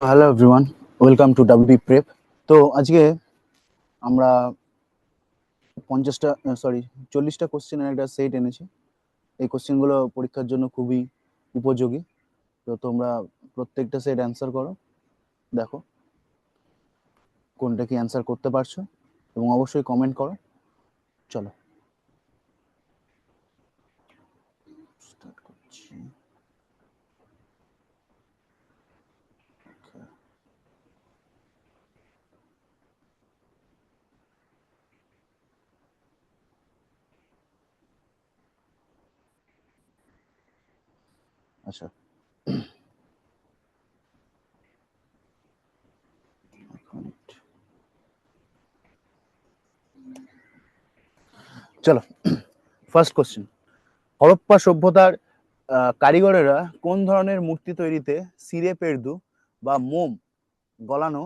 Hello everyone, welcome to WB prep. তো আজকে আমরা 40টা কোশ্চেনের একটা সেট এনেছি। এই কোশ্চেনগুলো পরীক্ষার জন্য খুবই উপযোগী। তো তোমরা প্রত্যেকটা সেট অ্যান্সার করো, দেখো কোনটা কি অ্যান্সার করতে পারছো এবং অবশ্যই কমেন্ট করো। চলো স্টার্ট করছি। আচ্ছা, চলো ফার্স্ট কোশ্চেন। হরপ্পা সভ্যতার কারিগরেরা কোন ধরনের মূর্তি তৈরিতে সিরে পেরদু বা মোম গলানো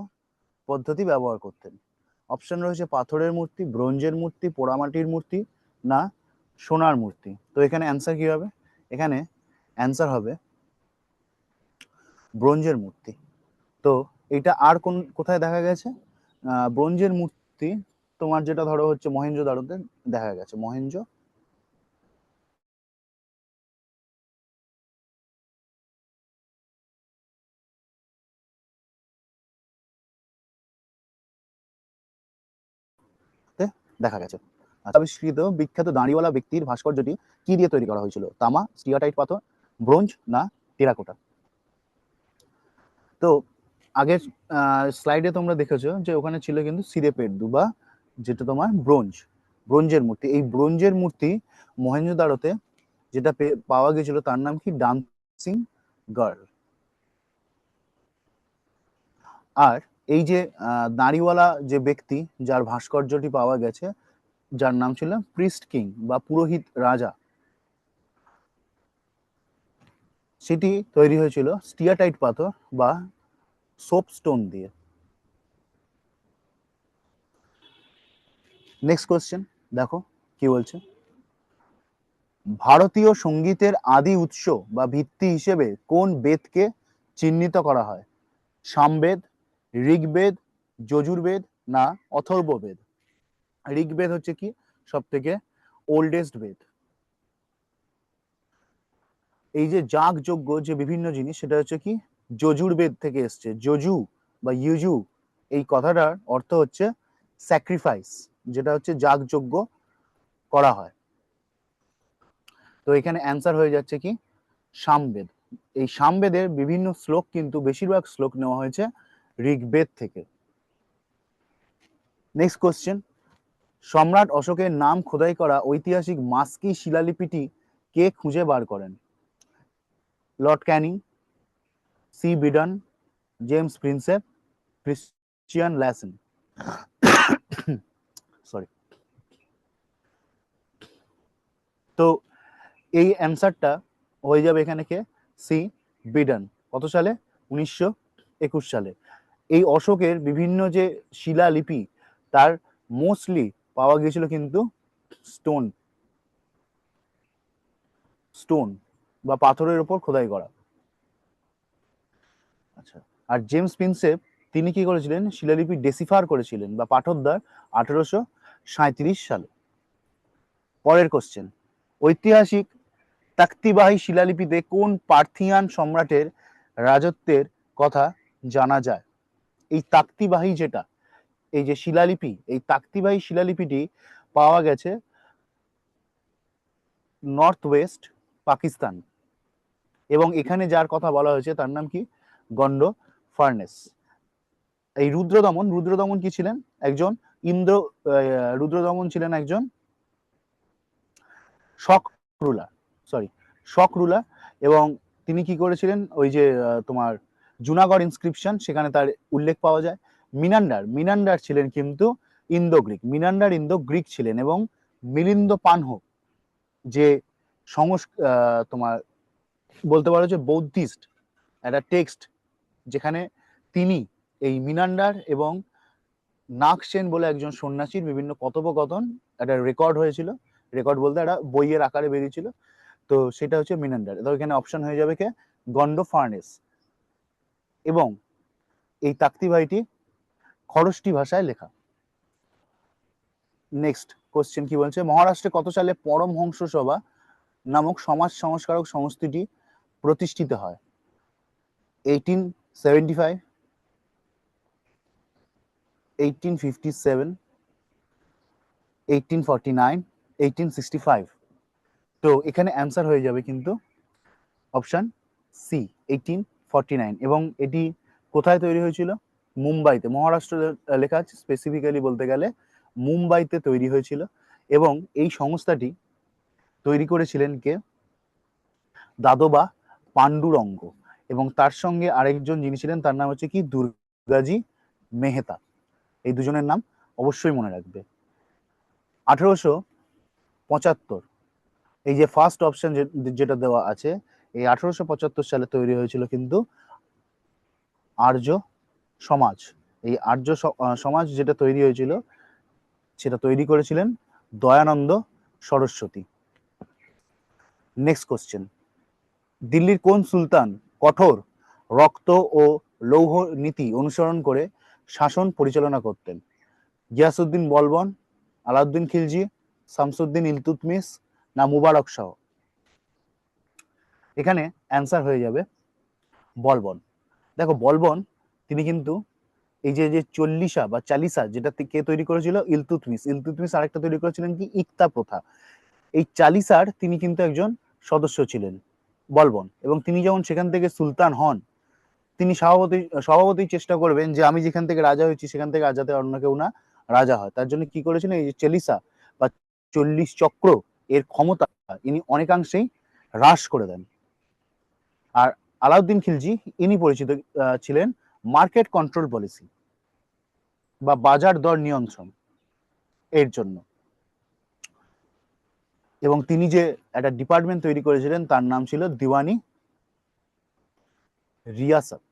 পদ্ধতি ব্যবহার করতেন? অপশন রয়েছে পাথরের মূর্তি, ব্রোঞ্জের মূর্তি, পোড়ামাটির মূর্তি না সোনার মূর্তি। তো এখানে অ্যান্সার কি হবে? এখানে অ্যান্সার হবে ব্রোঞ্জের মূর্তি। তো এটা আর কোথায় দেখা গেছে? ব্রোঞ্জের মূর্তি তোমার যেটা ধরো হচ্ছে মহেঞ্জোদারোতে দেখা গেছে। দেখা গেছে। আবিষ্কৃত বিখ্যাত দাঁড়িওয়ালা ব্যক্তির ভাস্কর্যটি কি দিয়ে তৈরি করা হয়েছিল? তামা, স্টিয়াটাইট পাথর, ব্রোঞ্জ না টেরাকোটা? তো আগের স্লাইডে তোমরা দেখেছো যে ওখানে ছিল কিন্তু সিরে পেরদু বা যেটা তোমার ব্রোঞ্জের মূর্তি। এই ব্রোঞ্জের মূর্তি মহেঞ্জোদারোতে যেটা পাওয়া গেছিল তার নাম কি? Dancing girl. আর এই যে দাঁড়িওয়ালা যে ব্যক্তি যার ভাস্কর্যটি পাওয়া গেছে, যার নাম ছিল প্রিস্ট কিং বা পুরোহিত রাজা, সেটি তৈরি হয়েছিল স্টিয়াটাইট পাথর বা সোপ স্টোন দিয়ে। নেক্সট কোয়েশ্চেন, দেখো কি বলছে। ভারতীয় সঙ্গীতের আদি উৎস বা ভিত্তি হিসেবে কোন বেদকে চিহ্নিত করা হয়? সামবেদ, ঋগ্বেদ, যজুর্বেদ না অথর্ববেদ? ঋগ্বেদ হচ্ছে কি সব থেকে ওল্ডেস্ট বেদ। এই যে যাগযজ্ঞ যে বিভিন্ন জিনিস, সেটা হচ্ছে কি যজুর্বেদ থেকে এসছে। যজু বা ইউজু এই কথাটার অর্থ হচ্ছে স্যাক্রিফাইস, যেটা হচ্ছে যাগযজ্ঞ করা হয়। তো এখানে অ্যান্সার হয়ে যাচ্ছে কি সামবেদ। এই সামবেদের বিভিন্ন শ্লোক কিন্তু বেশিরভাগ শ্লোক নেওয়া হয়েছে ঋগ্বেদ থেকে। Next question. সম্রাট অশোকের নাম খোদাই করা ঐতিহাসিক মাস্কি শিলালিপিটি কে খুঁজে বার করেন? Lord Canning, C Beadon, James Prinsep, Christian Lassen? Sorry. তো এই অ্যান্সারটা হয়ে যাবে এখানে কে? C Beadon. কত সালে? 1921 সালে। এই অশোকের বিভিন্ন যে শিলালিপি, তার মোস্টলি পাওয়া গিয়েছিল কিন্তু স্টোন। বা পাথরের উপর খোদাই করা। আচ্ছা, আর জেমস প্রিন্সেপ তিনি কি করেছিলেন, শিলালিপি ডেসিফার করেছিলেন বা পাঠোদ্ধার 1837 সালে। পরের কোশ্চেন, ঐতিহাসিক তাক্তিবাহী শিলালিপিতে কোন পার্থিয়ান সম্রাটের রাজত্বের কথা জানা যায়? এই তাক্তিবাহী যেটা, এই যে শিলালিপি, এই তাক্তিবাহী শিলালিপিটি পাওয়া গেছে নর্থ ওয়েস্ট পাকিস্তান, এবং এখানে যার কথা বলা হয়েছে তার নাম কি, গন্ড ফার্নেস। এই রুদ্রদমন কি ছিলেন, একজন রুদ্রদমন ছিলেন একজন শক রুলার, এবং তিনি কি করেছিলেন, ওই যে তোমার জুনাগড় ইনস্ক্রিপশন, সেখানে তার উল্লেখ পাওয়া যায়। মিনান্ডার ছিলেন কিন্তু ইন্দো গ্রিক ছিলেন, এবং মিলিন্দ পানহ যে তোমার বলতে পারো যে বৌদ্ধিস্ট একটা টেক্সট, যেখানে তিনি এই মিনান্ডার এবং নাগসেন বলে একজন সন্ন্যাসীর বিভিন্ন কথোপকথন একটা রেকর্ড হয়েছিল, রেকর্ড বলতে একটা বইয়ের আকারে বেরিয়েছিল, তো সেটা হচ্ছে মিনান্ডার। তো এখানে অপশন হয়ে যাবে কে, গন্ড ফার্নেস। এবং এই তাক্তিবাহীটি খরষ্টি ভাষায় লেখা। নেক্সট কোশ্চেন কি বলছে, মহারাষ্ট্রে কত সালে পরমহংস সভা নামক সমাজ সংস্কারক সংস্থাটি প্রতিষ্ঠিত হয়? 1875, 1857, 1849, 1865। তো এখানে অ্যান্সার হয়ে যাবে কিন্তু অপশন সি, 1849। এবং এটি কোথায় তৈরি হয়েছিল? মুম্বাইতে। মহারাষ্ট্র লেখা আছে, স্পেসিফিক্যালি বলতে গেলে মুম্বাইতে তৈরি হয়েছিল। এবং এই সংস্থাটি তৈরি করেছিলেন কে, দাদোবা পান্ডুরঙ্গ, এবং তার সঙ্গে আরেকজন যিনি ছিলেন তার নাম হচ্ছে কি, দুর্গাজি মেহতা। এই দুজনের নাম অবশ্যই মনে রাখবে। 1875, এই যে ফার্স্ট অপশন যেটা দেওয়া আছে, এই 1875 সালে তৈরি হয়েছিল কিন্তু আর্য সমাজ। এই আর্য সমাজ যেটা তৈরি হয়েছিল, সেটা তৈরি করেছিলেন দয়ানন্দ সরস্বতী। নেক্সট কোশ্চেন, দিল্লির কোন সুলতান কঠোর রক্ত ও লৌহ নীতি অনুসরণ করে শাসন পরিচালনা করতেন? গিয়াসউদ্দিন বলবন, আলাউদ্দিন খিলজি, শামসুদ্দিন ইলতুৎমিশ, না মুবারক শাহ? এখানে অ্যান্সার হয়ে যাবে বলবন। দেখো, বলবন তিনি কিন্তু এই যে চল্লিশা বা চালিসা, যেটা কে তৈরি করেছিল, ইলতুৎমিশ আরেকটা তৈরি করেছিলেন কি, ইকতা প্রথা। এই চালিসার তিনি কিন্তু একজন সদস্য ছিলেন বলবন, এবং তিনি যখন সেখান থেকে সুলতান হন, তিনি স্বভাবতই চেষ্টা করবেন যে আমি যেখান থেকে রাজা হয়েছি সেখান থেকে যাতে অন্য কেউ না রাজা হয়। তার জন্য কি করেছিলেন, এই যে চালিসা বা 40 চক্র এর ক্ষমতা ইনি অনেকাংশেই হ্রাস করে দেন। আর আলাউদ্দিন খিলজি ইনি পরিচিত ছিলেন মার্কেট কন্ট্রোল পলিসি বা বাজার দর নিয়ন্ত্রণ এর জন্য। এবং তিনি যে একটা ডিপার্টমেন্ট তৈরি করেছিলেন তার নাম ছিল দিওয়ানি রিয়াসত,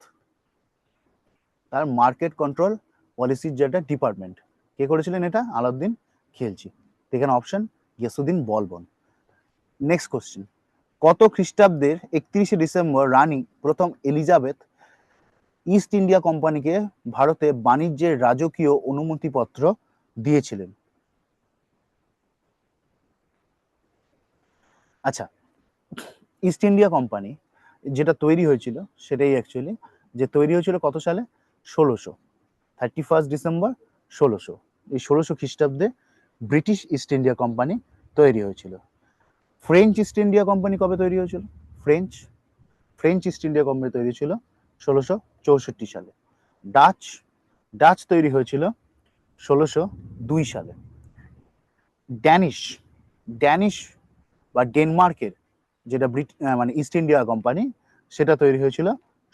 তার মার্কেট কন্ট্রোল পলিসির যে একটা ডিপার্টমেন্ট, কে করেছিলেন এটা, আলাউদ্দিন খিলজি। এখানে option Giasuddin Balban. Next question, কত খ্রিস্টাব্দের 31শে ডিসেম্বর রানী প্রথম এলিজাবেথ ইস্ট ইন্ডিয়া কোম্পানিকে ভারতে বাণিজ্যের রাজকীয় অনুমতিপত্র দিয়েছিলেন? আচ্ছা, ইস্ট ইন্ডিয়া কোম্পানি যেটা তৈরি হয়েছিল, সেটাই অ্যাকচুয়ালি যে তৈরি হয়েছিল কত সালে, 31 ডিসেম্বর 1600। এই 1600 খ্রিস্টাব্দে ব্রিটিশ ইস্ট ইন্ডিয়া কোম্পানি তৈরি হয়েছিল। ফ্রেঞ্চ ইস্ট ইন্ডিয়া কোম্পানি কবে তৈরি হয়েছিল? ফ্রেঞ্চ ইস্ট ইন্ডিয়া কোম্পানি তৈরি ছিল 1664 সালে। ডাচ তৈরি হয়েছিল 1602 সালে। ড্যানিশ বা ডেনমার্কের যেটা মানে ইস্ট ইন্ডিয়া কোম্পানি, সেটা তৈরি হয়েছিল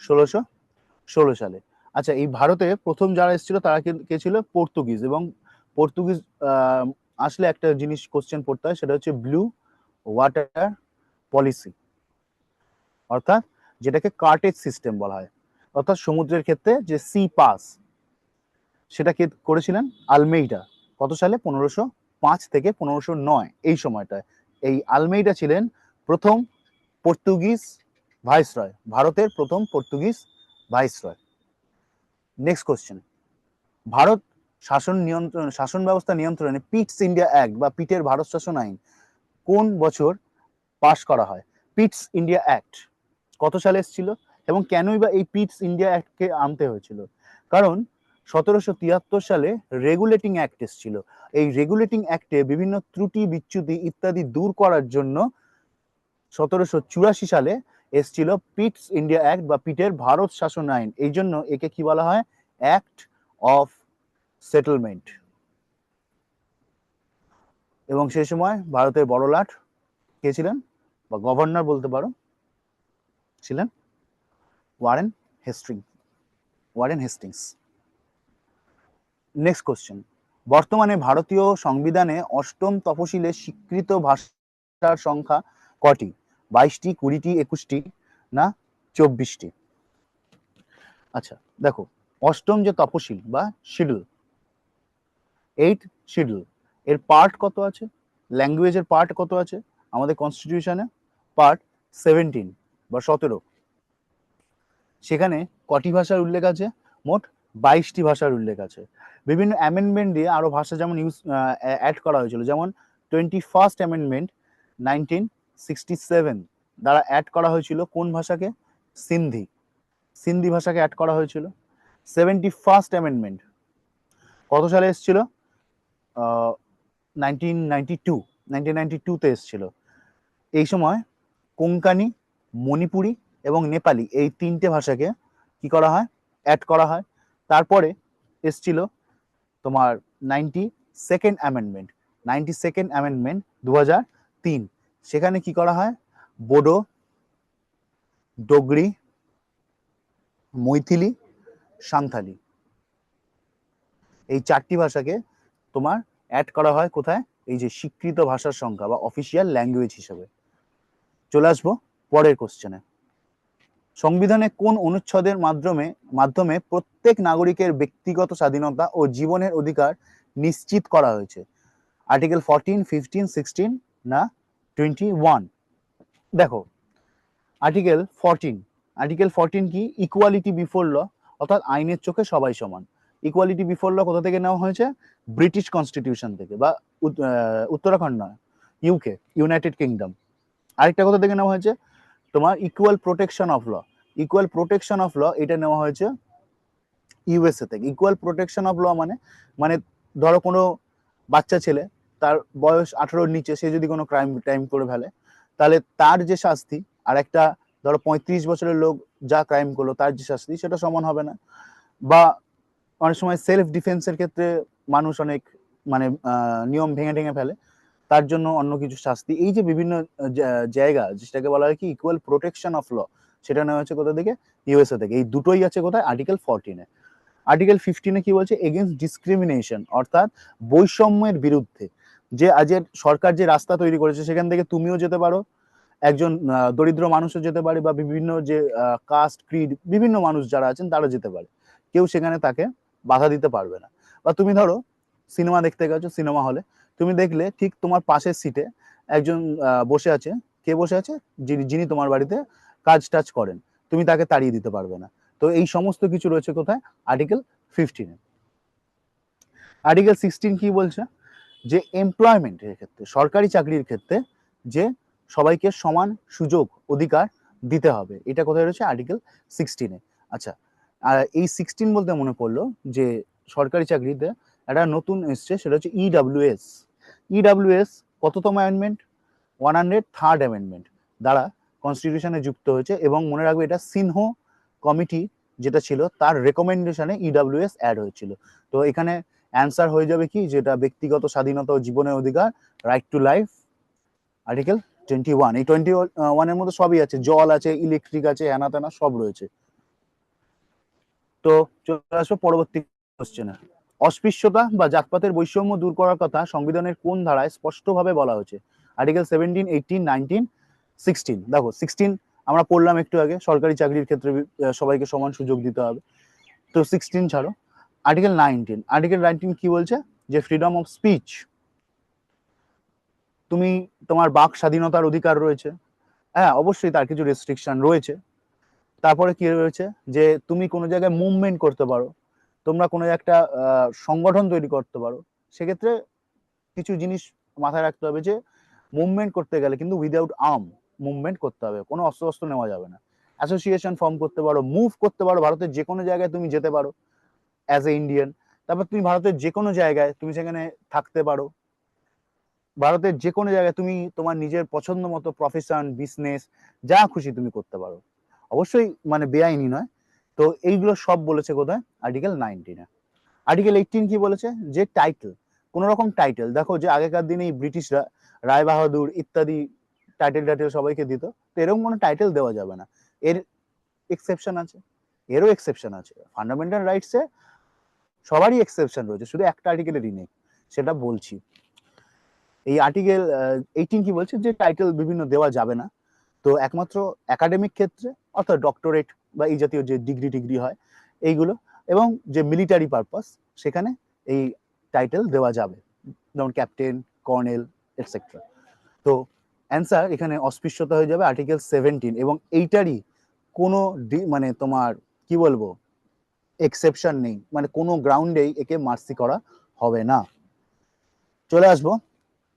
1616 সালে। আচ্ছা, এই ভারতে প্রথম যারা এসেছিল তারা কে ছিল? পর্তুগিজ। এবং পর্তুগিজ আসলে একটা জিনিস কোশ্চেন পড়তে হয়, সেটা হচ্ছে ব্লু ওয়াটার পলিসি, অর্থাৎ যেটাকে কার্টেজ সিস্টেম বলা হয়, অর্থাৎ সমুদ্রের ক্ষেত্রে যে সি পাস, সেটা কে করেছিলেন? আলমেইডা। কত সালে? 1505 থেকে 1509 এই সময়টায়। এই আলমেইডা ছিলেন প্রথম পর্তুগিজ ভাইসরয়, ভারতের প্রথম Portuguese viceroy. Next question, Bharat শাসন ব্যবস্থা নিয়ন্ত্রণে পিটস ইন্ডিয়া অ্যাক্ট বা পিটের ভারত শাসন আইন কোন বছর পাশ করা হয়? পিটস ইন্ডিয়া অ্যাক্ট কত সালে এসেছিল এবং কেনই বা এই পিটস ইন্ডিয়া অ্যাক্টকে আনতে হয়েছিল? কারণ 1773 সালে রেগুলেটিং অ্যাক্ট এসেছিল। এই রেগুলেটিং অ্যাক্টে বিভিন্ন ত্রুটি বিচ্যুতি ইত্যাদি দূর করার জন্য 1784 সালে এসেছিল পিটস ইন্ডিয়া অ্যাক্ট বা পিটের ভারত শাসন আইন। এই জন্য একে কি বলা হয়? Act of settlement. এবং সেই সময় ভারতের বড়লাট কে ছিলেন বা গভর্নর বলতে পারো, ছিলেন ওয়ারেন হেস্টিংস। নেক্সট কোশ্চেন, বর্তমানে ভারতীয় সংবিধানে অষ্টম তফসিলে স্বীকৃত ভাষার সংখ্যা কটি? 22টি, 20টি, 21টি না 24টি? আচ্ছা দেখো, অষ্টম যে তফসিল বা শিডিউল, 8 শিডিউল, এর পার্ট কত আছে? ল্যাঙ্গুয়েজের পার্ট কত আছে আমাদের কনস্টিটিউশনে? পার্ট 17 বা 17। সেখানে কটি ভাষার উল্লেখ আছে? মোট 22টি ভাষার উল্লেখ আছে। বিভিন্ন অ্যামেন্ডমেন্ট দিয়ে আরো ভাষা যেমন অ্যাড করা হয়েছিল, যেমন 21st অ্যামেন্ডমেন্ট 1967 দ্বারা অ্যাড করা হয়েছিল কোন ভাষাকে? সিন্ধি ভাষাকে অ্যাড করা হয়েছিল। 71st অ্যামেন্ডমেন্ট কত সালে এসেছিল? 1992 তে এসেছিল। এই সময় কোঙ্কানি, মণিপুরি এবং নেপালি এই 3টে ভাষাকে কি করা হয়? অ্যাড করা হয়। তারপরে এসেছিল তোমার 92nd অ্যামেন্ডমেন্ট 2003। সেখানে কি করা হয়? বোডো, ডোগরি, মৈথিলি, সান্থালি এই 4টি ভাষাকে তোমার অ্যাড করা হয় কোথায়? এই যে স্বীকৃত ভাষার সংখ্যা বা অফিসিয়াল ল্যাঙ্গুয়েজ হিসেবে। চলে আসবো পরের কোশ্চেনে। সংবিধানে কোন অনুচ্ছেদের মাধ্যমে প্রত্যেক নাগরিকের ব্যক্তিগত স্বাধীনতা ও জীবনের অধিকার নিশ্চিত করা হয়েছে? আর্টিকেল 14, 15, 16 না 21? দেখো, আর্টিকেল 14 কি? ইকুয়ালিটি বিফোর ল, অর্থাৎ আইনের চোখে সবাই সমান। ইকুয়ালিটি বিফোর ল কোথা থেকে নেওয়া হয়েছে? ব্রিটিশ কনস্টিটিউশন থেকে, বা উত্তরাখণ্ড নয়, ইউকে, ইউনাইটেড কিংডম। আরেকটা কোথা থেকে নেওয়া হয়েছে? তোমার ইকুয়াল প্রোটেকশন অফ ল। এটা নেওয়া হয়েছে ইউএসএ থেকে। ইকুয়াল প্রোটেকশন অফ ল মানে মানে ধরো কোনো বাচ্চা ছেলে, তার বয়স 18-র নিচে, সে যদি কোনো ক্রাইম করে ফেলে, তাহলে তার যে শাস্তি আর একটা ধরো 35 বছরের লোক যা ক্রাইম করলো তার যে শাস্তি সেটা সমান হবে না। বা অনেক সময় সেলফ ডিফেন্সের ক্ষেত্রে মানুষ অনেক মানে নিয়ম ভেঙে ফেলে, তার জন্য অন্য কিছু শাস্তি। এই যে বিভিন্ন জায়গা, যেটাকে বলা হয় কি ইকুয়াল প্রোটেকশন অফ ল, সেটা নেওয়া হচ্ছে কোথা থেকে? ইউএসএ থেকে। এই দুটোই আছে কোথায়? আর্টিকেল 14-এ। আর্টিকেল 15-এ কি বলছে? এগেইনস্ট ডিসক্রিমিনেশন, অর্থাৎ বৈষম্যের বিরুদ্ধে। যে আজের সরকার যে রাস্তা তৈরি করেছে সেখান থেকে তুমিও যেতে পারো, একজন দরিদ্র মানুষও যেতে পারে, বা বিভিন্ন যে কাস্ট, ক্রিড, বিভিন্ন মানুষ যারা আছেন তারা যেতে পারে, কেউ সেখানে তাকে বাধা দিতে পারবে না। বা তুমি ধরো সিনেমা দেখতে গেছো সিনেমা হলে, তুমি দেখলে ঠিক তোমার পাশের সিটে একজন বসে আছে। কে বসে আছে? যিনি তোমার বাড়িতে কাজ টাজ করেন, তুমি তাকে তাড়িয়ে দিতে পারবে না। তো এই সমস্ত কিছু রয়েছে কোথায়? আর্টিকেল 15-এ। আর্টিকেল 16 কি বলছে? যে এমপ্লয়মেন্টের ক্ষেত্রে, সরকারি চাকরির ক্ষেত্রে, যে সবাইকে সমান সুযোগ অধিকার দিতে হবে। এটা কোথায় রয়েছে? আর্টিকেল 16-এ। আচ্ছা, আর এই 16 বলতে মনে পড়লো যে সরকারি চাকরিতে একটা নতুন এসছে, সেটা হচ্ছে ইডব্লিউএস কততম অ্যামেন্ডমেন্ট? 103rd অ্যামেন্ডমেন্ট দ্বারা কনস্টিটিউশনে যুক্ত হয়েছে। এবং মনে রাখবে, এটা সিনহো কমিটি যেটা ছিল তার রেকমেন্ডেশনে ইডব্লিউএস অ্যাড হয়েছিল। তো এখানে অ্যান্সার হয়ে যাবে কি? যেটা ব্যক্তিগত স্বাধীনতা ও জীবনের অধিকার, রাইট টু লাইফ, আর্টিকেল 21। এই 21-এর মধ্যে সবই আছে, জল আছে, ইলেকট্রিক আছে, হ্যানা ত্যানা সব রয়েছে। তো চলে আসবো পরবর্তী কোশ্চেনে। অস্পৃশ্যতা বা জাতপাতের বৈষম্য দূর করার কথা সংবিধানের কোন ধারায় স্পষ্টভাবে বলা হয়েছে? আর্টিকেল 17, 18, 19, 16। দেখো 16 আমরা পড়লাম একটু আগে, সরকারি চাকরির ক্ষেত্রে সবাইকে সমান সুযোগ দিতে হবে। তো 16 ছাড়ো, আর্টিকেল 19 কি বলছে? যে ফ্রিডম অফ স্পিচ, তোমার বাক স্বাধীনতার অধিকার রয়েছে। হ্যাঁ, অবশ্যই তার কিছু রেস্ট্রিকশন রয়েছে। তারপরে কি রয়েছে যে তুমি কোনো জায়গায় মুভমেন্ট করতে পারো, তোমরা কোনো একটা সংগঠন তৈরি করতে পারো। সেক্ষেত্রে কিছু জিনিস মাথায় রাখতে হবে যে মুভমেন্ট করতে গেলে কিন্তু উইদাউট আর্ম মুভমেন্ট করতে হবে, কোনো অস্ত্র অস্ত্র নেওয়া যাবে না। অ্যাসোসিয়েশন ফর্ম করতে পারো, মুভ করতে পারো, ভারতের যে কোনো জায়গায় তুমি যেতে পারো অ্যাজ এ ইন্ডিয়ান। তারপর তুমি ভারতের যে কোনো জায়গায় তুমি সেখানে থাকতে পারো। ভারতের যে কোনো জায়গায় তুমি তোমার নিজের পছন্দ মতো প্রফেশন, বিজনেস যা খুশি তুমি করতে পারো, অবশ্যই মানে বেআইনি নয়। তো এইগুলো সব বলেছে কোথায়? আর্টিকেল 19-এ। আর্টিকেল 18 কি বলেছে? যে টাইটেল, কোন রকম টাইটেল, দেখো যে আগেকার দিনে ব্রিটিশরা রায় বাহাদুর ইত্যাদি টাইটেল টাইটেল সবাইকে দিত, তো এরকম কোনো টাইটেল দেওয়া যাবে না। এর এক্সেপশন আছে, এরও এক্সেপশন আছে। ফান্ডামেন্টাল রাইটসে সবারই এক্সেপশন রয়েছে, শুধু একটা আর্টিকেলেরই নেই, সেটা বলছি। এই আর্টিকেল 18 কি বলছে? যে টাইটেল বিভিন্ন দেওয়া যাবে না, তো একমাত্র একাডেমিক ক্ষেত্রে অর্থাৎ ডক্টরেট বা এই জাতীয় যে ডিগ্রি টিগ্রি হয় এইগুলো, এবং যে মিলিটারি পারপাস সেখানে এই টাইটেল দেওয়া যাবে, যেমন ক্যাপ্টেন, কর্নেল এটসেট্রা। তো অ্যান্সার এখানে অস্পৃশ্যতা হয়ে যাবে আর্টিকেল 17, এবং এইটারই কোনো মানে তোমার কি বলবো এক্সেপশন নেই, মানে কোনো গ্রাউন্ডেই একে মার্সি করা হবে না। চলে আসবো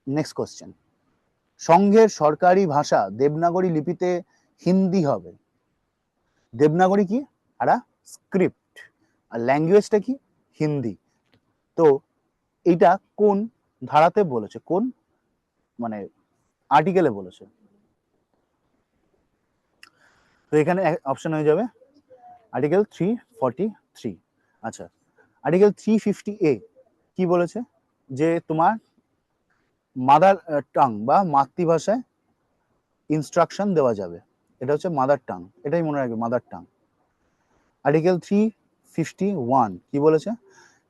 নেক্সট কোশ্চেন। সংঘের সরকারি ভাষা দেবনাগরী লিপিতে হিন্দি হবে। দেবনাগরী কি? একটা স্ক্রিপ্ট, আর ল্যাঙ্গুয়েজটা কি? হিন্দি। তো এইটা কোন ধারাতে বলেছে, কোন মানে আর্টিকেলে বলেছে? তো এখানে অপশন হয়ে যাবে আর্টিকেল 343। আচ্ছা, আর্টিকেল 350A কি বলেছে? যে তোমার মাদার টাং বা মাতৃভাষায় ইনস্ট্রাকশন দেওয়া যাবে, এটা হচ্ছে মাদার টাং, এটাই মনে রাখবে, মাদার টাং। আর্টিকেল 351 কি বলেছে?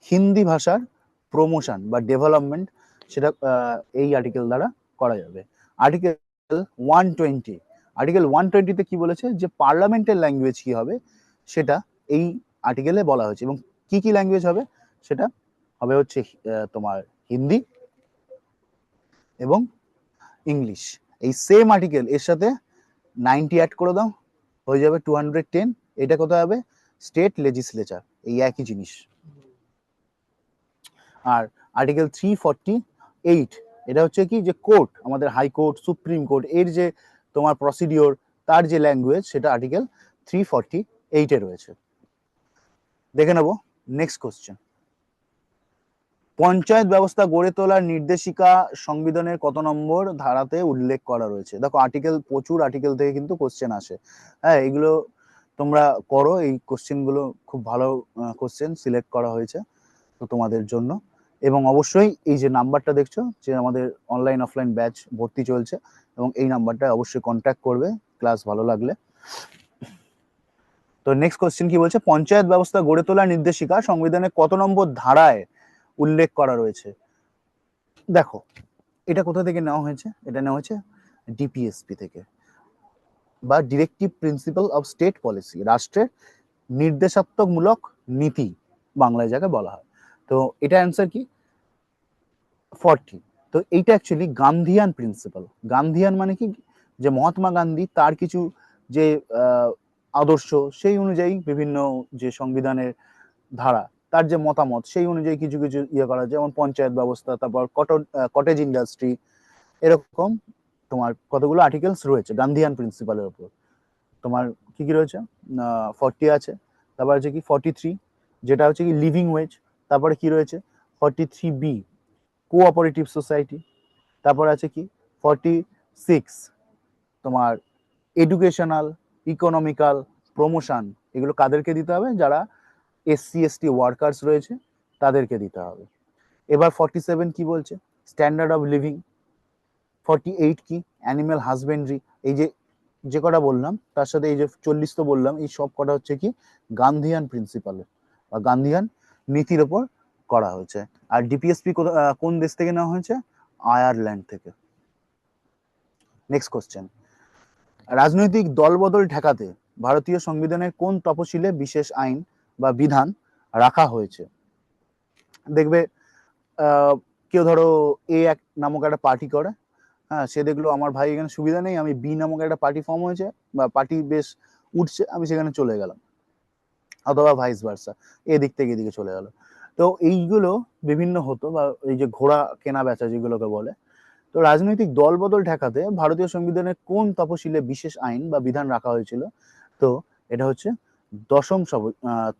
হিন্দি ভাষার প্রমোশন বা ডেভেলপমেন্ট সেটা এই আর্টিকেল দ্বারা করা যাবে। আর্টিকেল 120, আর্টিকেল 120-তে কি বলেছে? যে পার্লামেন্টের ল্যাঙ্গুয়েজ কি হবে সেটা এই আর্টিকেলে বলা হয়েছে, এবং কি কি ল্যাঙ্গুয়েজ হবে সেটা হবে হচ্ছে তোমার হিন্দি এবং ইংলিশ। এই সেম আর্টিকেল এর সাথে 90 অ্যাড করে দাও, হয়ে যাবে 210। এটা কোথায় হবে? স্টেট লেজিসলেচার, এই একই জিনিস। আর আর্টিকেল 348 এটা হচ্ছে কি? যে কোর্ট, আমাদের হাইকোর্ট, সুপ্রিম কোর্ট এর যে তোমার প্রসিডিওর, তার যে ল্যাঙ্গুয়েজ সেটা আর্টিকেল 348-এ রয়েছে। দেখে নেব নেক্সট কোশ্চেন। পঞ্চায়েত ব্যবস্থা গড়ে তোলার নির্দেশিকা সংবিধানের কত নম্বর ধারাতে উল্লেখ করা রয়েছে? দেখো আর্টিকেল, প্রচুর আর্টিকেল থেকে কিন্তু কোশ্চেন আসে। হ্যাঁ, এগুলো তোমরা করো, এই কোশ্চেন গুলো খুব ভালো কোশ্চেন সিলেক্ট করা হয়েছে তো তোমাদের জন্য। এবং অবশ্যই এই যে নাম্বারটা দেখছো, যে আমাদের অনলাইন অফলাইন ব্যাচ ভর্তি চলছে, এবং এই নাম্বারটা অবশ্যই কন্ট্যাক্ট করবে ক্লাস ভালো লাগলে। তো নেক্সট কোশ্চেন কি বলছে? পঞ্চায়েত ব্যবস্থা গড়ে তোলার নির্দেশিকা সংবিধানের কত নম্বর ধারায় উল্লেখ করা রয়েছে? দেখো এটা কোথা থেকে নেওয়া হয়েছে? এটা নেওয়া হয়েছে ডিপিএসপি থেকে, বা directive principal of state policy, রাষ্ট্রের নির্দেশাত্মকমূলক নীতি বাংলায় যাকে বলা হয়। তো এটা অ্যান্সার কি? 40। তো এইটা অ্যাকচুয়ালি গান্ধিয়ান প্রিন্সিপাল। গান্ধিয়ান মানে কি? যে মহাত্মা গান্ধী তার কিছু যে আদর্শ, সেই অনুযায়ী বিভিন্ন যে সংবিধানের ধারা, তার যে মতামত সেই অনুযায়ী কিছু কিছু ইয়ে করা, যেমন পঞ্চায়েত ব্যবস্থা, তারপর কটেজ ইন্ডাস্ট্রি, এরকম তোমার কতগুলো আর্টিকেলস রয়েছে গান্ধিয়ান প্রিন্সিপালের উপর। তোমার কি কি রয়েছে? 40 আছে, তারপর হচ্ছে কি 43, যেটা হচ্ছে কি লিভিং ওয়েজ। তারপরে কি রয়েছে? 43B cooperative society. তারপর আছে কি 46 তোমার এডুকেশনাল, ইকোনমিক্যাল প্রমোশন। এগুলো কাদেরকে দিতে হবে? যারা এসসি এসটি ওয়ার্কার্স রয়েছে তাদেরকে দিতে হবে। এবার 47 কি বলছে? Standard of living. 48 কি? Animal husbandry. এই যে যে কটা বললাম তার সাথে এই যে 40 তো বললাম, এই সব কটা হচ্ছে কি গান্ধিয়ান প্রিন্সিপালের বা গান্ধিয়ান নীতির ওপর করা হয়েছে। আর ডিপিএসপি কোন দেশ থেকে নেওয়া হয়েছে? আয়ারল্যান্ড থেকে। Next question. রাজনৈতিক দলবদল ঠেকাতে ভারতীয় সংবিধানের কোন তফসিলে বিশেষ আইন বা বিধান রাখা হয়েছে? দেখবে কেউ ধরো এ এক নামক একটা পার্টি করে, হ্যাঁ, সে দেখলো আমার ভাই এখানে সুবিধা নেই, আমি বি নামক একটা পার্টি ফর্ম হয়েছে বা পার্টি বেশ উঠছে, আমি সেখানে চলে গেলাম, অথবা ভাইস ভার্সা, এদিক থেকে এদিকে চলে গেল। তো এইগুলো বিভিন্ন হতো, বা এই যে ঘোড়া কেনা বেচা যেগুলোকে বলে। তো রাজনৈতিক দল বদল ঠেকাতে ভারতীয় সংবিধানের কোন তফসিলে বিশেষ আইন বা বিধান রাখা হয়েছিল? তো এটা হচ্ছে দশম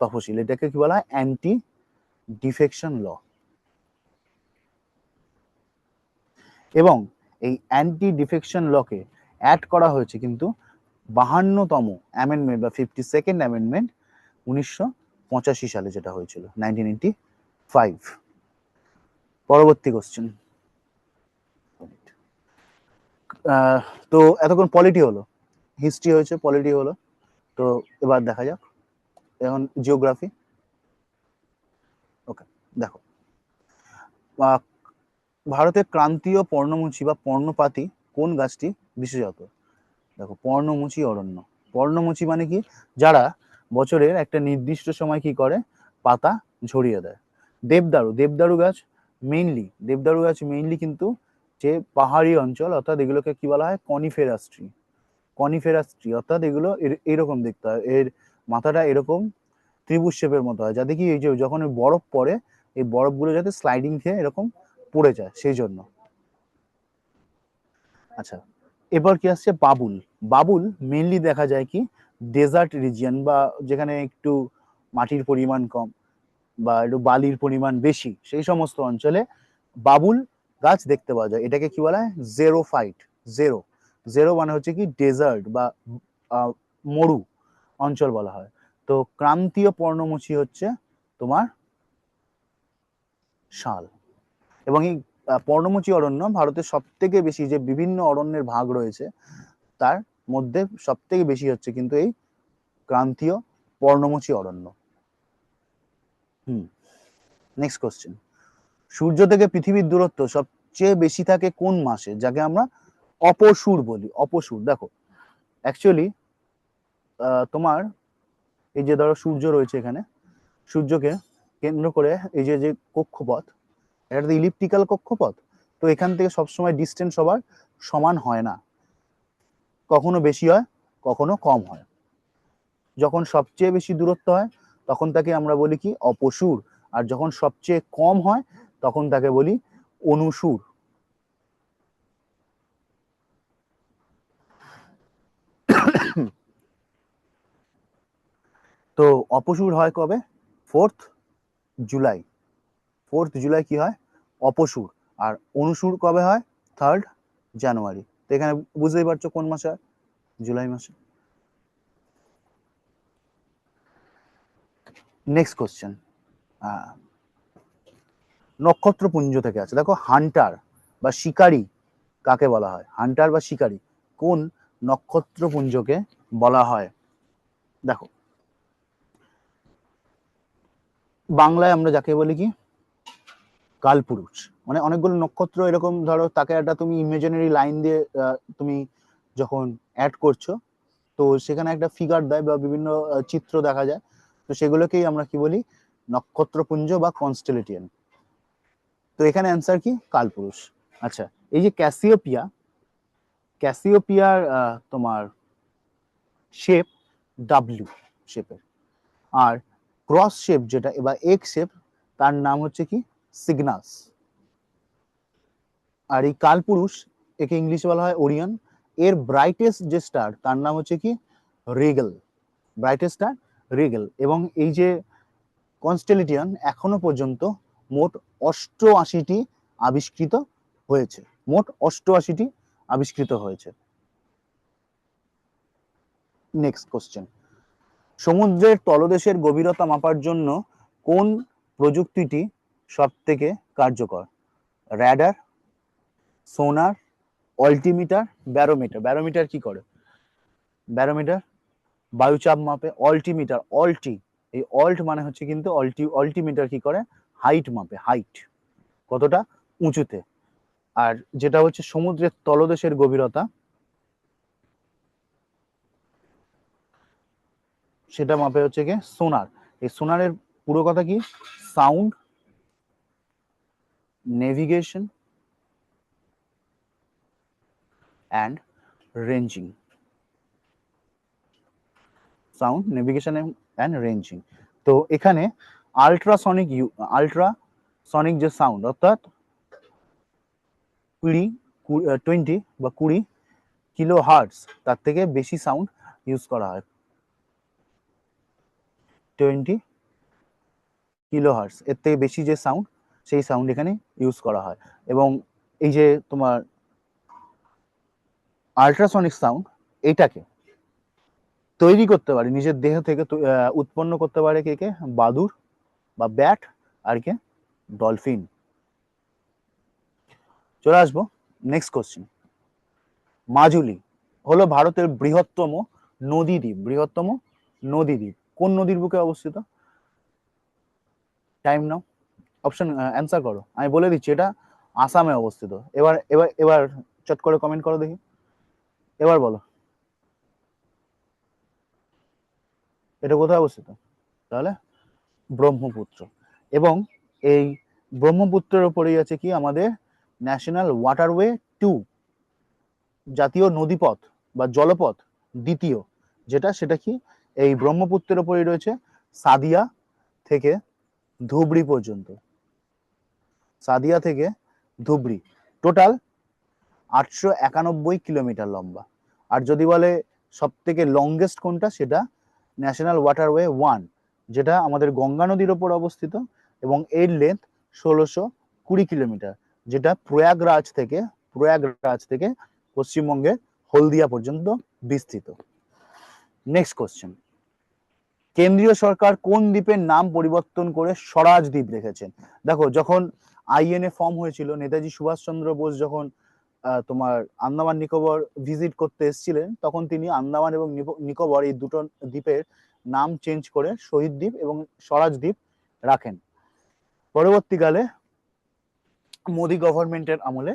তফসিল, এটাকে কি বলা হয়? Anti defection law. এবং এই অ্যান্টি ডিফেকশন লকে অ্যাড করা হয়েছে কিন্তু 52তম অ্যামেন্ডমেন্ট বা 52nd অ্যামেন্ডমেন্ট 1985 সালে, যেটা হয়েছিল 1985। পরবর্তী কোশ্চেন। তো এতক্ষণ পলিটি হলো, হিস্ট্রি হয়েছে, পলিটি হলো। তো এবার দেখা যাক এখন জিওগ্রাফি। ওকে, দেখো, ভারতের ক্রান্তীয় পর্ণমোচী বা পর্ণপাতী কোন গাছটি বিশেষত? দেখো, পর্ণমোচী অরণ্য। পর্ণমোচী মানে কি? যারা বছরের একটা নির্দিষ্ট সময় কি করে? পাতা ঝরিয়ে দেয়। দেবদারু, দেবদারু গাছ মেইনলি কিন্তু যে পাহাড়ি অঞ্চল, অর্থাৎ এগুলোকে কি বলা হয়? Coniferous tree. কনিফেরাস ট্রি অর্থাৎ এগুলো এরকম দেখতে হয়, এর মাথাটা এরকম ত্রিভুজ শেপের মতো হয়, যাতে কি এই যে যখন বরফ পড়ে, এই বরফগুলো যাতে স্লাইডিং খেয়ে এরকম পড়ে যায়, সেই জন্য। আচ্ছা, এবার কি আসছে? বাবুল। বাবুল মেইনলি দেখা যায় কি ডেজার্ট রিজিয়ন, বা যেখানে একটু মাটির পরিমাণ কম বা একটু বালির পরিমাণ বেশি, সেই সমস্ত অঞ্চলে বাবুল গাছ দেখতে পাওয়া যায়। এটাকে কি বলা হয়? জেরোফাইট। জেরো, জেরো মানে হচ্ছে কি ডেজার্ট বা মরু অঞ্চল বলা হয়। তো ক্রান্তীয় পর্ণমোচী হচ্ছে তোমার শাল। এবং এই পর্ণমোচী অরণ্য ভারতের সব থেকে বেশি, যে বিভিন্ন অরণ্যের ভাগ রয়েছে তার মধ্যে সব থেকে বেশি হচ্ছে কিন্তু এই ক্রান্তীয় পর্ণমোচী অরণ্য। Next question. সূর্য থেকে পৃথিবীর দূরত্ব সবচেয়ে বেশি থাকে কোন মাসে, যাকে আমরা অপসূর বলি? অপসূর। দেখো, অ্যাকচুয়ালি তোমার এই যে ধরো সূর্য রয়েছে এখানে, সূর্যকে কেন্দ্র করে এই যে যে কক্ষপথ, এটা তো ইলিপ্টিক্যাল কক্ষপথ। তো এখান থেকে সবসময় ডিস্টেন্স সবার সমান হয় না, কখনো বেশি হয়, কখনো কম হয়। যখন সবচেয়ে বেশি দূরত্ব হয় তখন তাকে আমরা বলি কি? অপসূর। আর যখন সবচেয়ে কম হয় তখন তাকে বলি অনুসূর। তো অপসূর হয় কবে? 4th জুলাই। 4th জুলাই কি হয়? অপসূর। আর অনুসূর কবে হয়? 3rd জানুয়ারি। তো এখানে বুঝতেই পারছো কোন মাসে হয়? জুলাই মাসে। Next question. নক্ষত্রপুঞ্জ থেকে আছে। দেখো, হান্টার বা শিকারী কাকে বলা হয়? হান্টার বা শিকারী কোন নক্ষত্রপুঞ্জকে বলা হয়? দেখো, বাংলায় আমরা যাকে বলি কি? কালপুরুষ। মানে অনেকগুলো নক্ষত্র এরকম, ধরো তাকে একটা তুমি ইমাজিনারি লাইন দিয়ে তুমি যখন অ্যাড করছো, তো সেখানে একটা ফিগার দেয় বা বিভিন্ন চিত্র দেখা যায়, তো সেগুলোকেই আমরা কি বলি? নক্ষত্রপুঞ্জ বা কনস্টেলেটিয়ান। তো এখানে অ্যান্সার কি? কালপুরুষ। আচ্ছা, এই যে ক্যাসিওপিয়ার তোমার শেপ ডাব্লিউ শেপের, আর ক্রস শেপ যেটা বা এক্স শেপ, তার নাম হচ্ছে কি? সিগনাস। আর এই কালপুরুষ, একে ইংলিশে বলা হয় ওরিয়ন। এর ব্রাইটেস্ট যে স্টার তার নাম হচ্ছে কি? রিগেল। Brightest star Rigel. এবং এই যে কনস্টেলেটিয়ান এখনো পর্যন্ত মোট 88টি আবিষ্কৃত হয়েছে। মোট 88টি আবিষ্কৃত হয়েছে। Next question. সমুদ্রের তলদেশের গভীরতা মাপার জন্য কোন প্রযুক্তিটি সব থেকে কার্যকর? র্যাডার, সোনার, অল্টিমিটার, ব্যারোমিটার। ব্যারোমিটার কি করে? ব্যারোমিটার বায়ুচাপ মাপে। অল্টিমিটার, এই অল্ট মানে হচ্ছে কিন্তু অল্টিমিটার কি করে? হাইট মাপে, হাইট কতটা উঁচুতে। আর যেটা হচ্ছে সমুদ্রের তলদেশের গভীরতা, সেটা মাপে হচ্ছে কি? সোনার। এই সোনারের পুরো কথা কি? Sound, navigation, and ranging. Sound navigation and ranging. তো এখানে আল্ট্রাসনিক যে সাউন্ড, অর্থাৎ 20 বা 20 কিলো হার্টস, তার থেকে বেশি সাউন্ড ইউজ করা হয়। 20 কিলো হার্টস এর থেকে বেশি যে সাউন্ড, সেই সাউন্ড এখানে ইউজ করা হয়। এবং এই যে তোমার আল্ট্রাসনিক সাউন্ড, এইটাকে তৈরি করতে পারে নিজের দেহ থেকে, উৎপন্ন করতে পারে কে কে? বাদুড় বা ব্যাট, আর কে? ডলফিন। চলে আসবো নেক্সট কোশ্চেন। মাজুলি হলো ভারতের বৃহত্তম নদীদ্বীপ। কোন নদীর বুকে অবস্থিত? টাইম নাও, অপশন অ্যান্সার করো। আমি বলে দিচ্ছি, এটা আসামে অবস্থিত। এবার এবার এবার চট করে কমেন্ট করো দেখি, এবার বলো এটা কোথায় অবস্থিত? তাহলে ব্রহ্মপুত্র। এবং এই ব্রহ্মপুত্রের উপরেই আছে কি আমাদের ন্যাশনাল ওয়াটারওয়ে 2, জাতীয় নদীপথ বা জলপথ দ্বিতীয়, সেটা কি এই ব্রহ্মপুত্রের উপরেই রয়েছে, সাদিয়া থেকে ধুবড়ি পর্যন্ত। সাদিয়া থেকে ধুবড়ি টোটাল 891 কিলোমিটার লম্বা। আর যদি বলে সব থেকে লংগেস্ট কোনটা, সেটা ন্যাশনাল ওয়াটারওয়ে 1, যেটা আমাদের গঙ্গা নদীর ওপর অবস্থিত, এবং এর লেন্থ 1620 কিলোমিটার, যেটা প্রয়াগরাজ থেকে পশ্চিমবঙ্গের হলদিয়া পর্যন্ত বিস্তৃত। Next question. কেন্দ্রীয় সরকার কোন দ্বীপের নাম পরিবর্তন করে স্বরাজ দ্বীপ রেখেছেন? দেখো, যখন আইএনএ ফর্ম হয়েছিল, নেতাজি সুভাষচন্দ্র বোস যখন তোমার আন্দামান নিকোবর ভিজিট করতে এসেছিলেন, তখন তিনি আন্দামান এবং নিকোবর এই দুটো দ্বীপের নাম চেঞ্জ করে শহীদ দ্বীপ এবং স্বরাজ দ্বীপ রাখেন। পরবর্তীকালে মোদী গভর্নমেন্টের আমলে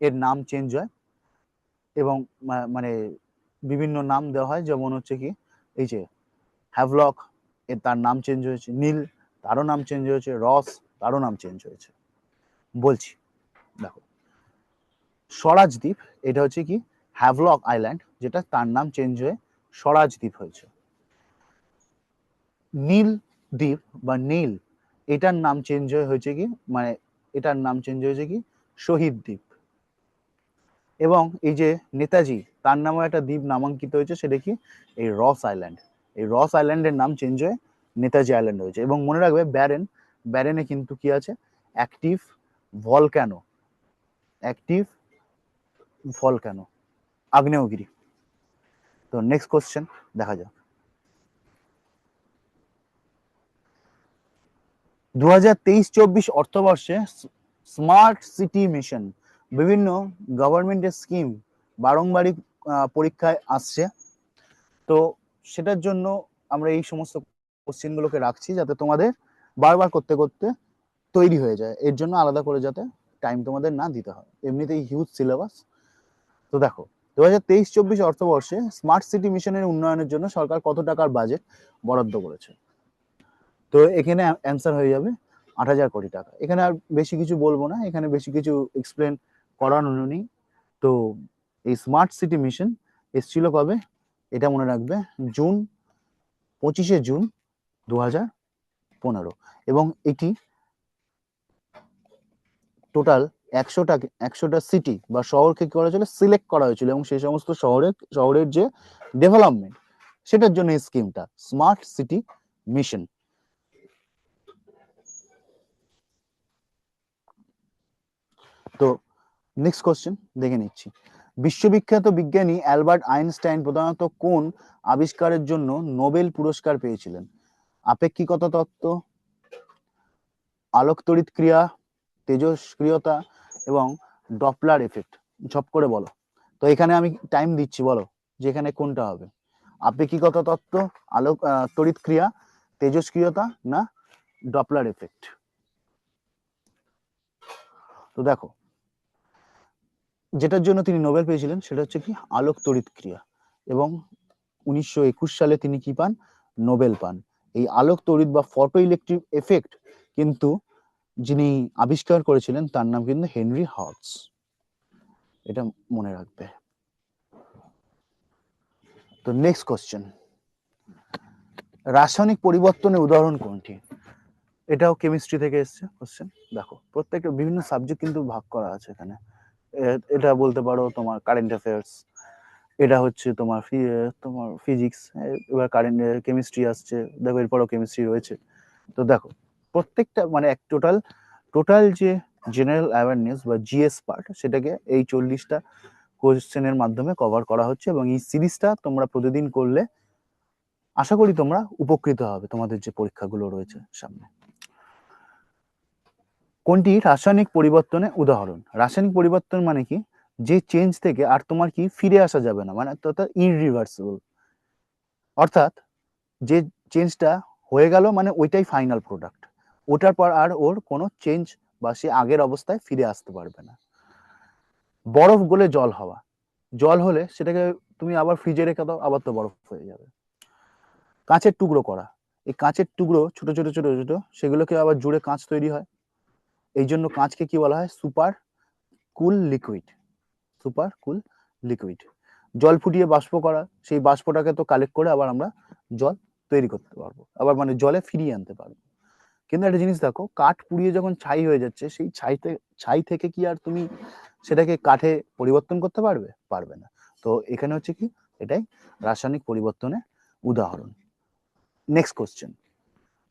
এর নাম চেঞ্জ হয় এবং মানে বিভিন্ন নাম দেওয়া হয়, যেমন হচ্ছে কি এই যে হ্যাভলক, তার নাম চেঞ্জ হয়েছে, নীল তারও নাম চেঞ্জ হয়েছে, রস তারও নাম চেঞ্জ হয়েছে। বলছি দেখো, স্বরাজ দ্বীপ এটা হচ্ছে কি হ্যাভলক আইল্যান্ড, যেটা তার নাম চেঞ্জ হয়ে স্বরাজ দ্বীপ হয়েছে। নীল দ্বীপ বা নীল, এটার নাম চেঞ্জ হয়েছে কি, মানে এটার নাম চেঞ্জ হয়েছে কি শহীদ দ্বীপ। এবং এই যে নেতাজি, তার নামে একটা দ্বীপ নামাঙ্কিত হয়েছে, সেটা কি এই রস আইল্যান্ড। এই রস আইল্যান্ডের নাম চেঞ্জ হয়ে নেতাজি আইল্যান্ড হয়েছে। এবং মনে রাখবে ব্যারেনে কিন্তু কি আছে? অ্যাক্টিভ ভলক্যানো, আগ্নেয়গিরি। তো নেক্সট কোশ্চেন দেখা যাক। 2023-24 অর্থবর্ষে স্মার্ট সিটি মিশন, বিভিন্ন গভর্নমেন্টের স্কিম বারংবারই পরীক্ষায় আসছে। তো সেটার জন্য আমরা এই সমস্ত কোশ্চেনগুলোকে রাখছি, যাতে তোমাদের বারবার করতে করতে তৈরি হয়ে যায়। এর জন্য আলাদা করে যাতে টাইম তোমাদের না দিতে হয়, এমনিতেই হিউজ সিলেবাস। তো দেখো, 2023-24 অর্থবর্ষে স্মার্ট সিটি মিশনের উন্নয়নের জন্য সরকার কত টাকার বাজেট বরাদ্দ করেছে? তো এখানে অ্যান্সার হয়ে যাবে 8,000 কোটি টাকা। এখানে আর বেশি কিছু বলবো না, এখানে বেশি কিছু এক্সপ্লেন করানো নেই। তো এই স্মার্ট সিটি মিশন এসেছিল কবে? এটা মনে রাখবে, 25শে জুন 2015। এবং এটি টোটাল 100টা সিটি বা শহরকে কি করা হয়েছিল? সিলেক্ট করা হয়েছিল, এবং সেই সমস্ত শহরের যে ডেভেলপমেন্ট, সেটার জন্য এই স্কিমটা স্মার্ট সিটি মিশন। তো নেক্সট কোশ্চেন দেখে নিচ্ছি। বিশ্ববিখ্যাত বিজ্ঞানী অ্যালবার্ট আইনস্টাইন প্রধানত কোন আবিষ্কারের জন্য নোবেল পুরস্কার পেয়েছিলেন? আপেক্ষিকতা তত্ত্ব, আলোক তড়িৎ ক্রিয়া, তেজস্ক্রিয়তা এবং ডপলার এফেক্ট। ঝপ করে বলো। তো এখানে আমি টাইম দিচ্ছি, বলো যে এখানে কোনটা হবে? আপেক্ষিকতা তত্ত্ব, আলোক তড়িৎ ক্রিয়া, তেজস্ক্রিয়তা না ডপলার এফেক্ট? তো দেখো, যেটার জন্য তিনি নোবেল পেয়েছিলেন সেটা হচ্ছে কি আলোক তড়িৎ ক্রিয়া। এবং 1921 সালে তিনি কি পান? নোবেল পান। এই আলোক তড়িৎ বা ফটো ইলেকট্রিক এফেক্ট কিন্তু যিনি আবিষ্কার করেছিলেন তার নাম কিন্তু হেনরি হার্টস, এটা মনে রাখবে। তো নেক্সট কোশ্চেন, রাসায়নিক পরিবর্তনের উদাহরণ কোনটি? এটাও কেমিস্ট্রি থেকে এসছে কোশ্চেন। দেখো প্রত্যেকটা বিভিন্ন সাবজেক্ট কিন্তু ভাগ করা আছে এখানে। এটা বলতে পারো তোমার কারেন্ট অ্যাফেয়ার্স, এটা হচ্ছে তোমার তোমার ফিজিক্স, এবার কারেন্ট কেমিস্ট্রি আসছে, দেখো এরপরও কেমিস্ট্রি রয়েছে। তো দেখো প্রত্যেকটা মানে এক টোটাল যে জেনারেল অ্যাওয়ারনেস বা জিএস পার্ট, সেটাকে এই 40টা কোশ্চেনের মাধ্যমে কভার করা হচ্ছে, এবং এই সিরিজটা তোমরা প্রতিদিন করলে আশা করি তোমরা উপকৃত হবে তোমাদের যে পরীক্ষাগুলো রয়েছে সামনে। কোনটি রাসায়নিক পরিবর্তনের উদাহরণ? রাসায়নিক পরিবর্তন মানে কি, যে চেঞ্জ থেকে আর তোমার কি ফিরে আসা যাবে না, মানে ইররিভার্সিবল, অর্থাৎ যে চেঞ্জটা হয়ে গেল মানে ওইটাই ফাইনাল প্রোডাক্ট, ওটার পর আর ওর কোনো চেঞ্জ বা সে আগের অবস্থায় ফিরে আসতে পারবে না। বরফ গলে জল হওয়া, জল হলে সেটাকে তুমি আবার ফ্রিজে রেখে দাও, আবার তো বরফ হয়ে যাবে। কাঁচের টুকরো করা, এই কাঁচের টুকরো ছোট ছোট ছোট ছোট, সেগুলোকে আবার জুড়ে কাঁচ তৈরি হয়, এই জন্য কাঁচকে কি বলা হয়? Super cool liquid. Super cool liquid. জল ফুটিয়ে বাষ্প করা, সেই বাষ্পটাকে তো কালেক্ট করে আবার আমরা জল তৈরি করতে পারবো, আবার মানে জলে ফিরিয়ে আনতে পারবো। কিন্তু একটা জিনিস দেখো, কাঠ পুড়িয়ে যখন ছাই হয়ে যাচ্ছে, সেই ছাই থেকে কি আর তুমি সেটাকে কাঠে পরিবর্তন করতে পারবে? পারবে না। তো এখানে হচ্ছে কি, এটাই রাসায়নিক পরিবর্তনের উদাহরণ। নেক্সট কোশ্চেন,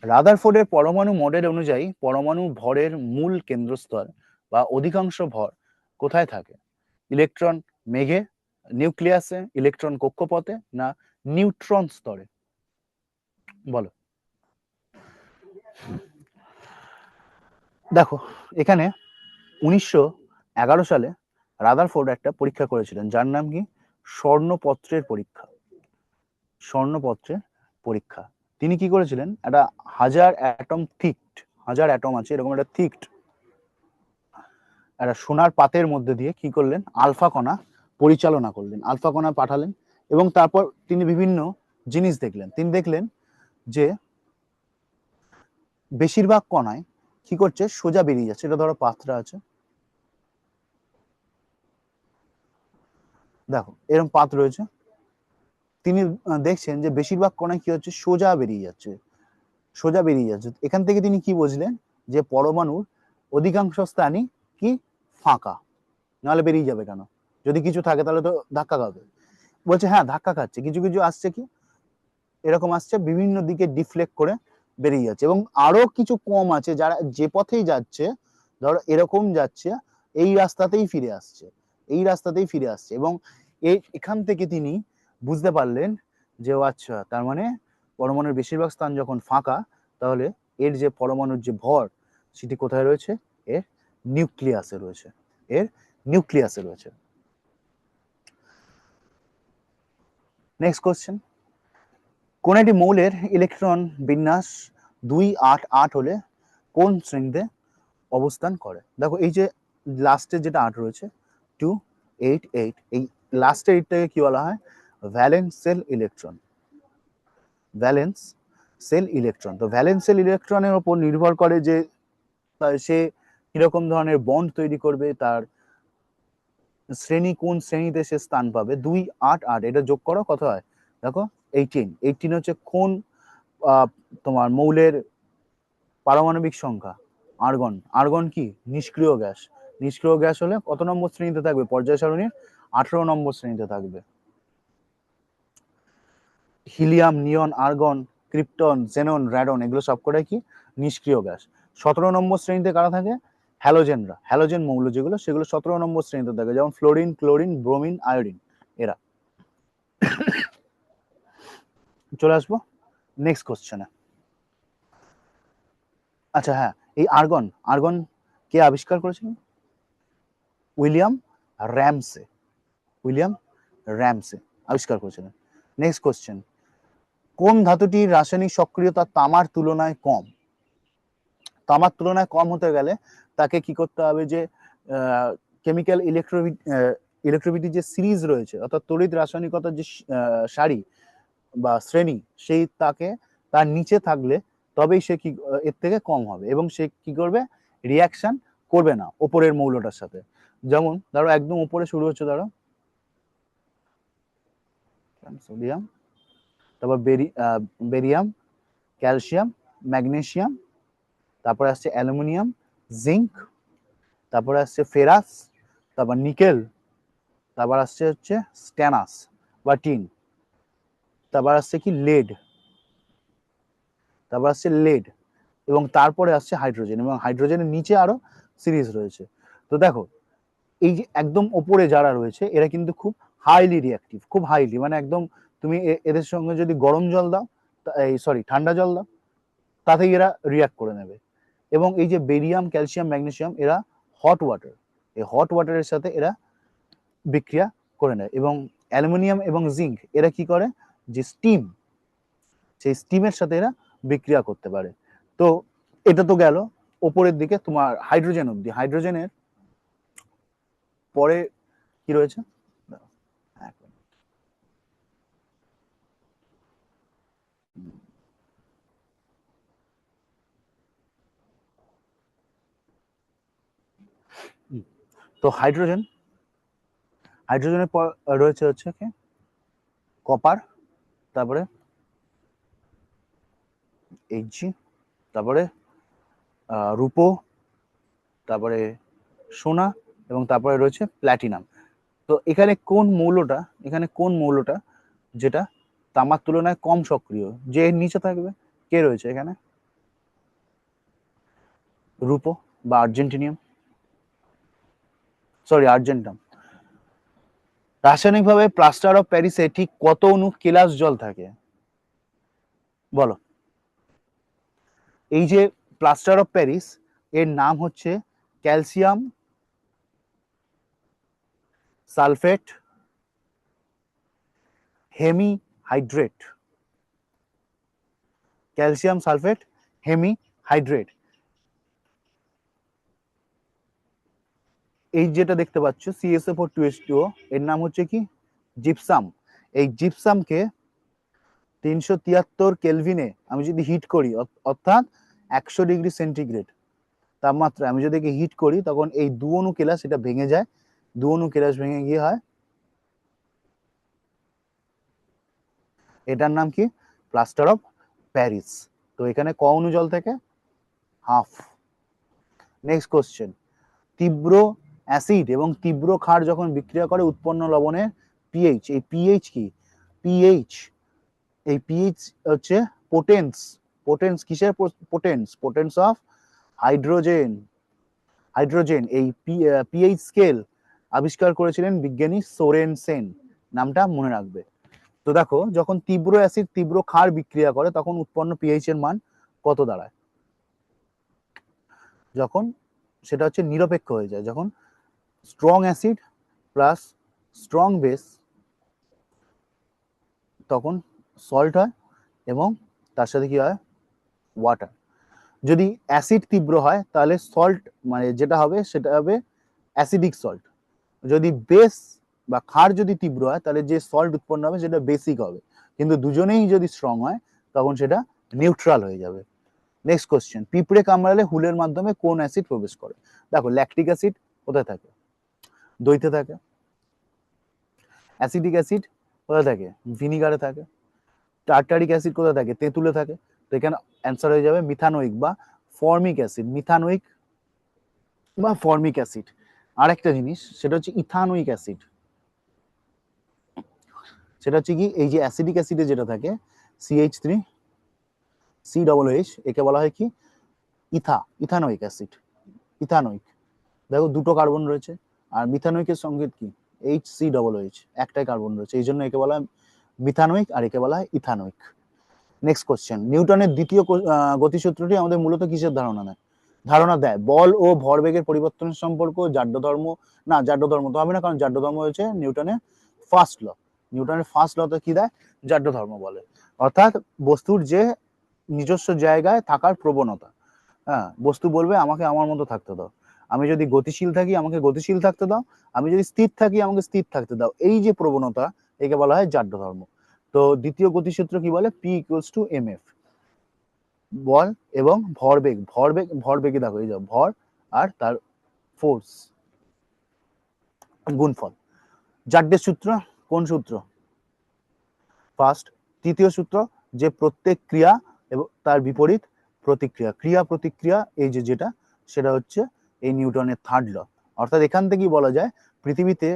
রাদারফোর্ডের পরমাণু মডেল অনুযায়ী পরমাণু ভরের মূল কেন্দ্রস্থল বা অধিকাংশ ভর কোথায় থাকে? ইলেকট্রন মেঘে, নিউক্লিয়াসে, ইলেকট্রন কক্ষপথে, না নিউট্রন স্তরে? বলো। দেখো এখানে 1911 সালে রাদারফোর্ড একটা পরীক্ষা করেছিলেন, যার নাম কি স্বর্ণপত্রের পরীক্ষা। স্বর্ণপত্রের পরীক্ষা তিনি কি করেছিলেন, একটা 1000 অ্যাটম থিকড, 1000 অ্যাটম আছে এরকম একটা থিকড একটা সোনার পাতের মধ্যে দিয়ে কি করলেন, আলফা কণা পরিচালনা করলেন, আলফা কণা পাঠালেন, এবং তারপর তিনি বিভিন্ন জিনিস দেখলেন। তিনি দেখলেন যে বেশিরভাগ কণায় কি করছে, সোজা বেরিয়ে যাচ্ছে। এটা ধরো পাত্রা আছে, দেখো এরকম পাত রয়েছে, তিনি দেখছেন যে বেশিরভাগ কণায় কি হচ্ছে, সোজা বেরিয়ে যাচ্ছে, সোজা বেরিয়ে যাচ্ছে। এখান থেকে তিনি কি বুঝলেন, যে পরমাণুর অধিকাংশ স্থানই কি ফাঁকা, নাহলে বেরিয়ে যাবে কেন? যদি কিছু থাকে তাহলে তো ধাক্কা খাবে। বলছে হ্যাঁ ধাক্কা খাচ্ছে, কিছু কিছু আসছে কি এরকম আসছে, বিভিন্ন দিকে ডিফ্লেক্ট করে বেরিয়ে যাচ্ছে, এবং আরো কিছু কম আছে যারা যে পথেই যাচ্ছে, ধরো এরকম যাচ্ছে, এই রাস্তাতেই ফিরে আসছে, এই রাস্তাতেই ফিরে আসছে। এবং এখান থেকে তিনি বুঝতে পারলেন যে ও আচ্ছা, তার মানে পরমাণুর বেশিরভাগ স্থান যখন ফাঁকা, তাহলে এর যে পরমাণুর যে ভর, সেটি কোথায় রয়েছে? এর নিউক্লিয়াসে রয়েছে, এর নিউক্লিয়াসে রয়েছে। নেক্সট কোশ্চেন, কোন একটি মৌলের ইলেকট্রন বিন্যাস 288 হলে কোন শ্রেণীতে অবস্থান করে? দেখো এই যে লাস্টের যেটা 8 রয়েছে 288, এই লাস্টের 8টাকে কি বলা হয়? Valence shell electron. Valence shell electron. তো ভ্যালেন্স সেল ইলেকট্রনের উপর নির্ভর করে যে সে কিরকম ধরনের বন্ড তৈরি করবে, তার শ্রেণী কোন শ্রেণীতে সে স্থান পাবে। 288 এটা যোগ করো কত হয়? দেখো 18। 18 হচ্ছে কোন তোমার মৌলের পারমাণবিক সংখ্যা? আর্গন। আর্গন কি নিষ্ক্রিয় গ্যাস। নিষ্ক্রিয় গ্যাস হলে কত নম্বর শ্রেণীতে থাকবে? পর্যায় সারণীর 18 নম্বর শ্রেণীতে থাকবে। হিলিয়াম, নিয়ন, আর্গন, ক্রিপ্টন, জেনন, র্যাডন, এগুলো সবকটাই কি নিষ্ক্রিয় গ্যাস। 17 নম্বর শ্রেণীতে কারা থাকে? হ্যালোজেনরা। হ্যালোজেন মৌল যেগুলো, সেগুলো 17 নম্বর শ্রেণীতে থাকে, যেমন ফ্লোরিন, ক্লোরিন, ব্রোমিন, আয়োডিন, এরা। চলে আসবো নেক্সট কোশ্চেনে। আচ্ছা হ্যাঁ, এই আর্গন, আর্গন কে আবিষ্কার করেছিলেন? William Ramsay. উইলিয়াম র্যামসে আবিষ্কার করেছিলেন। নেক্সট কোশ্চেন, কোন ধাতুটির রাসায়নিক সক্রিয়তা তামার তুলনায় কম? তামার তুলনায় কম হতে গেলে তাকে কি করতে হবে, যে কেমিক্যাল ইলেকট্রোবিটি যে সিরিজ রয়েছে, অর্থাৎ তড়িৎ রাসায়নিকতার যে সারি বা শ্রেণী, সেই তাকে তার নিচে থাকলে তবেই সে কি এর থেকে কম হবে, এবং সে কি করবে, রিয়াকশন করবে না ওপরের মৌলটার সাথে। যেমন ধরো একদম উপরে শুরু হচ্ছে, ধরো সোডিয়াম, তারপর বেরিয়াম, ক্যালসিয়াম, ম্যাগনেসিয়াম, তারপরে আসছে অ্যালুমিনিয়াম, জিঙ্ক, তারপরে আসছে ফেরাস, তারপর নিকেল, তারপর আসছে হচ্ছে স্ট্যানাস বা টিন, তারপর আসছে কি লেড, তারপর আসছে লেড, এবং তারপরে আসছে হাইড্রোজেন, এবং হাইড্রোজেনের নিচে আরো সিরিজ রয়েছে। তো দেখো এই যে একদম ওপরে যারা রয়েছে এরা কিন্তু খুব হাইলি রিঅ্যাক্টিভ, খুব হাইলি, মানে একদম তুমি এদের সঙ্গে যদি গরম জল দাও, এই সরি ঠান্ডা জল দাও, তাতেই এরা রিয়াক্ট করে নেবে। এবং এই যে বেরিয়াম, ক্যালসিয়াম, ম্যাগনেসিয়াম, এরা হট ওয়াটার, এই হট ওয়াটারের সাথে এরা বিক্রিয়া করে নেয়। এবং অ্যালুমিনিয়াম এবং জিঙ্ক এরা কি করে, যে স্টিম, সেই স্টিমের সাথে এরা বিক্রিয়া করতে পারে। তো এটা তো গেল ওপরের দিকে তোমার হাইড্রোজেন অব্দি। হাইড্রোজেনের পরে কি রয়েছে, তো হাইড্রোজেনের পর রয়েছে হচ্ছে কি কপার, তারপরে Hg, তারপরে রূপো, তারপরে সোনা, এবং তারপরে রয়েছে প্ল্যাটিনাম। তো এখানে কোন মৌলটা যেটা তামার তুলনায় কম সক্রিয়, যে এর নিচে থাকবে, কে রয়েছে এখানে, রূপো বা আর্জেন্টাম। রাসায়নিকভাবে প্লাস্টার অফ প্যারিসে ঠিক কত অণু কেলাস জল থাকে বলো? এই যে প্লাস্টার অফ প্যারিস, এর নাম হচ্ছে calcium sulphate hemihydrate, calcium sulphate hemihydrate. এই যেটা দেখতে পাচ্ছ CSO4 2H2O, এর নাম হচ্ছে কি জিপসাম। এই জিপসামকে 373 কেলভিনে আমি যদি হিট করি, অর্থাৎ 100 ডিগ্রি সেন্টিগ্রেড তাপমাত্রা আমি যদি হিট করি, তখন এই দু অণু কেলাস এটা ভেঙে যায়, দু অণু কেলাস ভেঙে গিয়ে হয়, এটার নাম কি প্লাস্টার অফ প্যারিস। তো এখানে ক অণু জল থেকে, হাফ। নেক্সট কোশ্চেন, তীব্র অ্যাসিড এবং তীব্র ক্ষার যখন বিক্রিয়া করে উৎপন্ন লবণের পিএইচ, এই পিএইচ কি, পিএইচ, এই পিএইচ হচ্ছে পোটেন্স, কিসের পোটেন্স অফ হাইড্রোজেন, এই পিএইচ স্কেল আবিষ্কার করেছিলেন বিজ্ঞানী সোরেনসেন, নামটা মনে রাখবে। তো দেখো যখন তীব্র অ্যাসিড তীব্র ক্ষার বিক্রিয়া করে তখন উৎপন্ন পিএইচ এর মান কত দাঁড়ায়, যখন সেটা হচ্ছে নিরপেক্ষ হয়ে যায়, যখন strong acid plus strong base, তখন সল্ট হয় এবং তার সাথে কি হয়, ওয়াটার। যদি অ্যাসিড তীব্র হয় তাহলে সল্ট মানে যেটা হবে সেটা হবে অ্যাসিডিক সল্ট। যদি বেস বা ক্ষার যদি তীব্র হয় তাহলে যে সল্ট উৎপন্ন হবে সেটা বেসিক হবে। কিন্তু দুজনেই যদি স্ট্রং হয় তখন সেটা নিউট্রাল হয়ে যাবে। নেক্সট কোশ্চেন, পিঁপড়ে কামড়ালে হুলের মাধ্যমে কোন অ্যাসিড প্রবেশ করে? দেখো ল্যাকটিক অ্যাসিড কোথায় থাকে, দইতে থাকে। অ্যাসিডিক অ্যাসিড কোথায় থাকে, ভিনিগারে থাকে। টার্টারিক অ্যাসিড কোথায় থাকে, তেঁতুলে থাকে। তো এখানে অ্যান্সার হয়ে যাবে মিথানোইক বা ফর্মিক অ্যাসিড, মিথানোইক বা ফর্মিক অ্যাসিড। আর একটা জিনিস সেটা হচ্ছে ইথানোইক অ্যাসিড, সেটা হচ্ছে কি এই যে অ্যাসিডিক অ্যাসিডে যেটা থাকে CH3COOH, একে বলা হয় কি ইথানোইক অ্যাসিড, ইথানোইক। দেখো দুটো কার্বন রয়েছে, আর মিথানোইকের সঙ্গে কি HCOOH, একটাই কার্বন রয়েছে, এই জন্য একে বলা হয় মিথানোইক আর একে বলা হয় ইথানোইক। নেক্সট কোশ্চেন, নিউটনের দ্বিতীয় গতিসূত্রটি আমাদের মূলত কিসের ধারণা দেয়? বল ও ভরবেগের পরিবর্তনের সম্পর্ক, জাড্য ধর্ম, না জাড্য ধর্ম তো হবে না, কারণ জাড্য ধর্ম হচ্ছে নিউটনের ফার্স্ট ল। নিউটনের ফার্স্ট লতে কি দেয়, জাড্য ধর্ম বলে, অর্থাৎ বস্তুর যে নিজস্ব জায়গায় থাকার প্রবণতা। হ্যাঁ, বস্তু বলবে আমাকে আমার মতো থাকতে দাও, আমি যদি গতিশীল থাকি আমাকে গতিশীল থাকতে দাও, আমি যদি স্থির থাকি আমাকে স্থির থাকতে দাও, এই যে প্রবণতা একে বলা হয় জাড্য ধর্ম। তো দ্বিতীয় গতিসূত্র কি বলে, P=mF, বল এবং ভরবেগে দেখো এই যে ভর আর তার ফোর্স গুণফল। জাড্ডের সূত্র কোন সূত্র, ফার্স্ট। তৃতীয় সূত্র, যে প্রত্যেক ক্রিয়া এবং তার বিপরীত প্রতিক্রিয়া, ক্রিয়া প্রতিক্রিয়া, এই যে যেটা, সেটা হচ্ছে এই নিউটনের থার্ড ল। অর্থাৎ এখান থেকেই বলা যায় পৃথিবীতে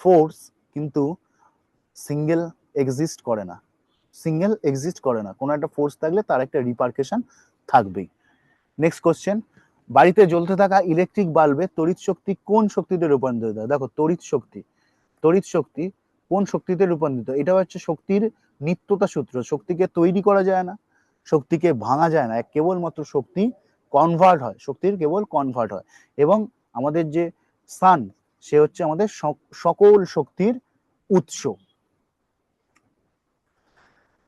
ফোর্স কিন্তু সিঙ্গেল এক্সিস্ট করে না, সিঙ্গেল এক্সিস্ট করে না, কোনো একটা ফোর্স থাকলে তার একটা রিপারকেশন থাকবেই। নেক্সট কোশ্চেন, বাড়িতে জ্বলতে থাকা ইলেকট্রিক বাল্বে তড়িৎ শক্তি কোন শক্তিতে রূপান্তরিত হয়? দেখো, তড়িৎ শক্তি কোন শক্তিতে রূপান্তরিত? এটা হচ্ছে শক্তির নিত্যতা সূত্র। শক্তিকে তৈরি করা যায় না, শক্তিকে ভাঙা যায় না, কেবলমাত্র শক্তি কনভার্ট হয়, শক্তির কেবল কনভার্ট হয়। এবং আমাদের যে সান, সে হচ্ছে আমাদের সকল শক্তির উৎস।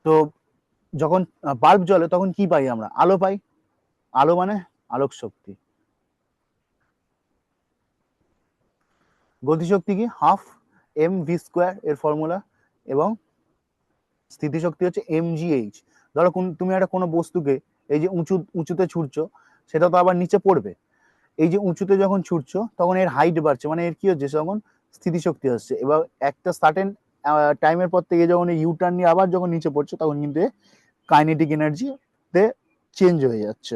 তো যখন বাল্ব জ্বলে তখন কি পাই আমরা? আলো পাই। আলো মানে আলোক শক্তি। গতিশক্তি কি? হাফ এম ভি স্কোয়ার এর ফর্মুলা। এবং স্থিতিশক্তি হচ্ছে mgh। ধরো তুমি একটা কোনো বস্তুকে এই যে উঁচুতে ছুটছো, সেটা তো আবার নিচে পড়বে। এই যে উঁচুতে যখন ছুটছো তখন এর হাইট বাড়ছে, মানে এর কি হচ্ছে, তখন স্থিতিশক্তি আসছে। এবার একটা সার্টেন টাইমের পর থেকে যখন ইউ টার্ন নিয়ে আবার যখন নিচে পড়ছে, তখন কিন্তু কাইনেটিক এনার্জিতে চেঞ্জ হয়ে যাচ্ছে।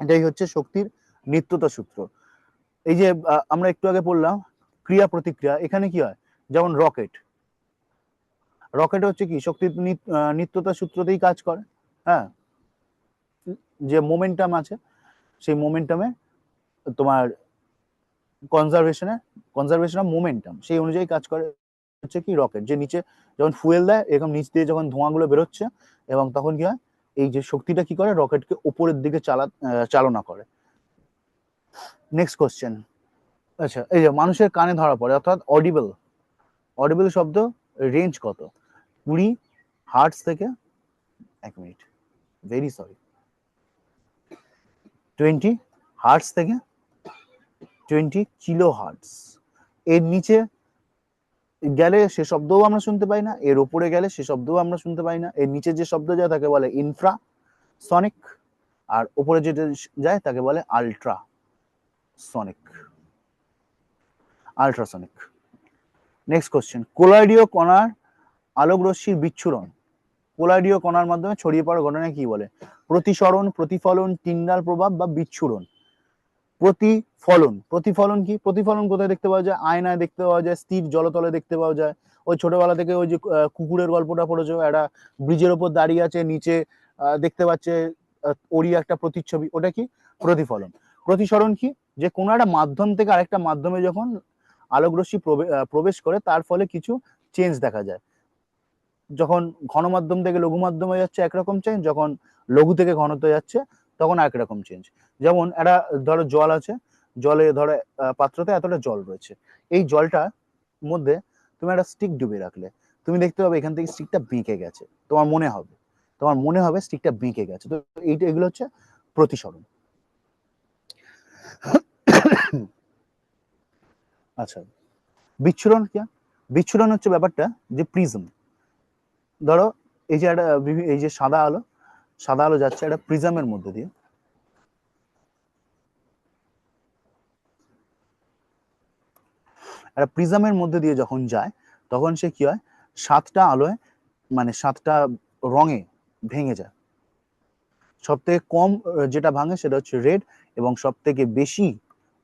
এটাই হচ্ছে শক্তির নিত্যতা সূত্র। এই যে আমরা একটু আগে পড়লাম ক্রিয়া প্রতিক্রিয়া, এখানে কি হয়, যেমন রকেট হচ্ছে কি শক্তির নিত্যতা সূত্রতেই কাজ করে। হ্যাঁ, যে মোমেন্টাম আছে, সেই মোমেন্টামে তোমার কনজারভেশন অফ মোমেন্টাম, সেই অনুযায়ী কাজ করে হচ্ছে কি রকেট। যে নিচে যখন ফুয়েল দেয়, এরকম নিচ দিয়ে যখন ধোঁয়াগুলো বেরোচ্ছে, এবং তখন কি হয়, এই যে শক্তিটা কি করে, রকেটকে উপরের দিকে চালনা করে। নেক্সট কোশ্চেন, আচ্ছা, এই যে মানুষের কানে ধরা পড়ে, অর্থাৎ অডিবল শব্দ রেঞ্জ কত? 20 হার্টস থেকে, 1 মিনিট, ভেরি সরি, 20 হার্টস থেকে 20 কিলো হার্টস। এর নিচে গেলে সে শব্দও আমরা শুনতে পাই না, এর উপরে গেলে সে শব্দও আমরা শুনতে পাই না। এর নিচে যে শব্দ যায় তাকে বলে ইনফ্রাসনিক, আর উপরে যেটা যায় তাকে বলে আল্ট্রাসনিক। নেক্সট কোশ্চেন, কোলয়েডীয় কণার আলোক রশ্মির বিচ্ছুরণ কোলয়েডীয় কণার মাধ্যমে ছড়িয়ে পড়ার ঘটনা কি বলে? প্রতিসরণ, প্রতিফলন, টিন্ডাল প্রভাব বা বিচ্ছুরণ। প্রতিফলন কি? প্রতিফলন কোথায় দেখতে পাওয়া যায়? আয়নায় দেখতে পাওয়া যায়, স্থির জলতলে দেখতে পাওয়া যায়। ওই ছোটবেলা থেকে ওই যে কুকুরের গল্পটা পড়েছো, একটা ব্রিজের ওপর দাঁড়িয়ে আছে, নিচে দেখতে পাচ্ছে ওরই একটা প্রতিচ্ছবি, ওটা কি? প্রতিফলন। প্রতিসরণ কি? যে কোনো একটা মাধ্যম থেকে আরেকটা মাধ্যমে যখন আলোক রশ্মি প্রবেশ করে, তার ফলে কিছু চেঞ্জ দেখা যায়। যখন ঘন মাধ্যম থেকে লঘু মাধ্যমে যাচ্ছে একরকম চেঞ্জ, যখন লঘু থেকে ঘনতে যাচ্ছে তখন আরেক রকম চেঞ্জ। যেমন একটা ধরো জল আছে, জলে ধরো পাত্রতে এতটা জল রয়েছে, এই জলটার মধ্যে তুমি একটা স্টিক ডুবিয়ে রাখলে, তুমি দেখতে পাবে এখান থেকে স্টিকটা বেঁকে গেছে, তোমার মনে হবে স্টিকটা বেঁকে গেছে। তো এগুলো হচ্ছে প্রতিসরণ। আচ্ছা, বিচ্ছুরণ কি? বিচ্ছুরণ হচ্ছে ব্যাপারটা যে প্রিজম, ধরো এই যে একটা এই যে সাদা আলো যাচ্ছে একটা প্রিজমের মধ্যে দিয়ে, একটা প্রিজমের মধ্যে দিয়ে যখন যায়, তখন সে কি হয়, 7টা আলোয়, মানে 7টা রঙে ভেঙে যায়। সব থেকে কম যেটা ভাঙে সেটা হচ্ছে রেড, এবং সব থেকে বেশি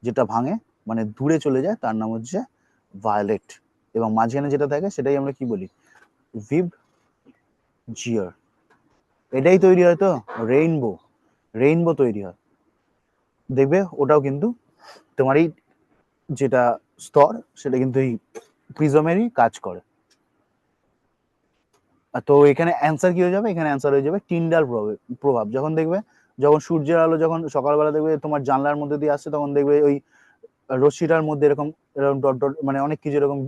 যেটা ভাঙে, মানে দূরে চলে যায়, তার নাম হচ্ছে ভায়োলেট। এবং মাঝখানে যেটা থাকে সেটাই আমরা কি বলি? ভিভ জিয়ার। এটাই তৈরি হয় তো রেইনবো তৈরি হয়, দেখবে ওটাও কিন্তু তোমার এই যেটা স্তর, সেটা কিন্তু এই প্রিজমেরই কাজ করে। তো এখানে অ্যান্সার কি হয়ে যাবে? এখানে অ্যান্সার হয়ে যাবে টিন্ডাল প্রভাব। যখন সূর্যের আলো যখন সকালবেলা দেখবে তোমার জানলার মধ্যে দিয়ে আসছে, তখন দেখবে ওই রশ্মিটার মধ্যে এরকম এরকম ডট ডট, মানে অনেক কিছু এরকম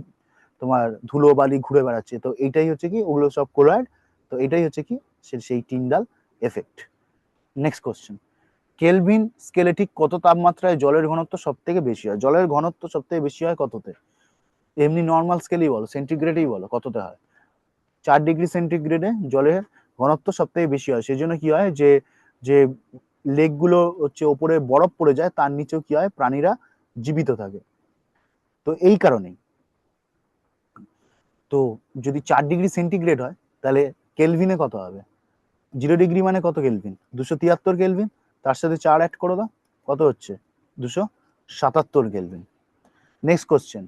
তোমার ধুলো বালি ঘুরে বেড়াচ্ছে। তো এইটাই হচ্ছে কি, ওগুলো সব কোলয়েড। তো এটাই হচ্ছে কি সেই Tyndall effect. Next question, Kelvin স্কেলে ঠিক কত তাপমাত্রায় জলের ঘনত্ব সব থেকে বেশি হয়? জলের ঘনত্ব সব থেকে বেশি হয় কততে? এমনি নর্মাল স্কেলেই বলো, সেন্টিগ্রেডেই বলো, কততে হয়? 4 ডিগ্রি সেন্টিগ্রেডে জলের ঘনত্ব সব থেকে বেশি হয়। সেই জন্য কি হয়, যে যে লেকগুলো হচ্ছে ওপরে বরফ পড়ে যায়, তার নিচেও কি হয়, প্রাণীরা জীবিত থাকে। তো এই কারণেই, তো যদি 4 ডিগ্রি সেন্টিগ্রেড হয়, তাহলে কেলভিনে কত হবে? 0 ডিগ্রি মানে কত কেলভিন? 273 কেলভিন। তার সাথে 4 অ্যাড করে দাও, কত হচ্ছে? 277 কেলভিন। নেক্সট কোশ্চেন,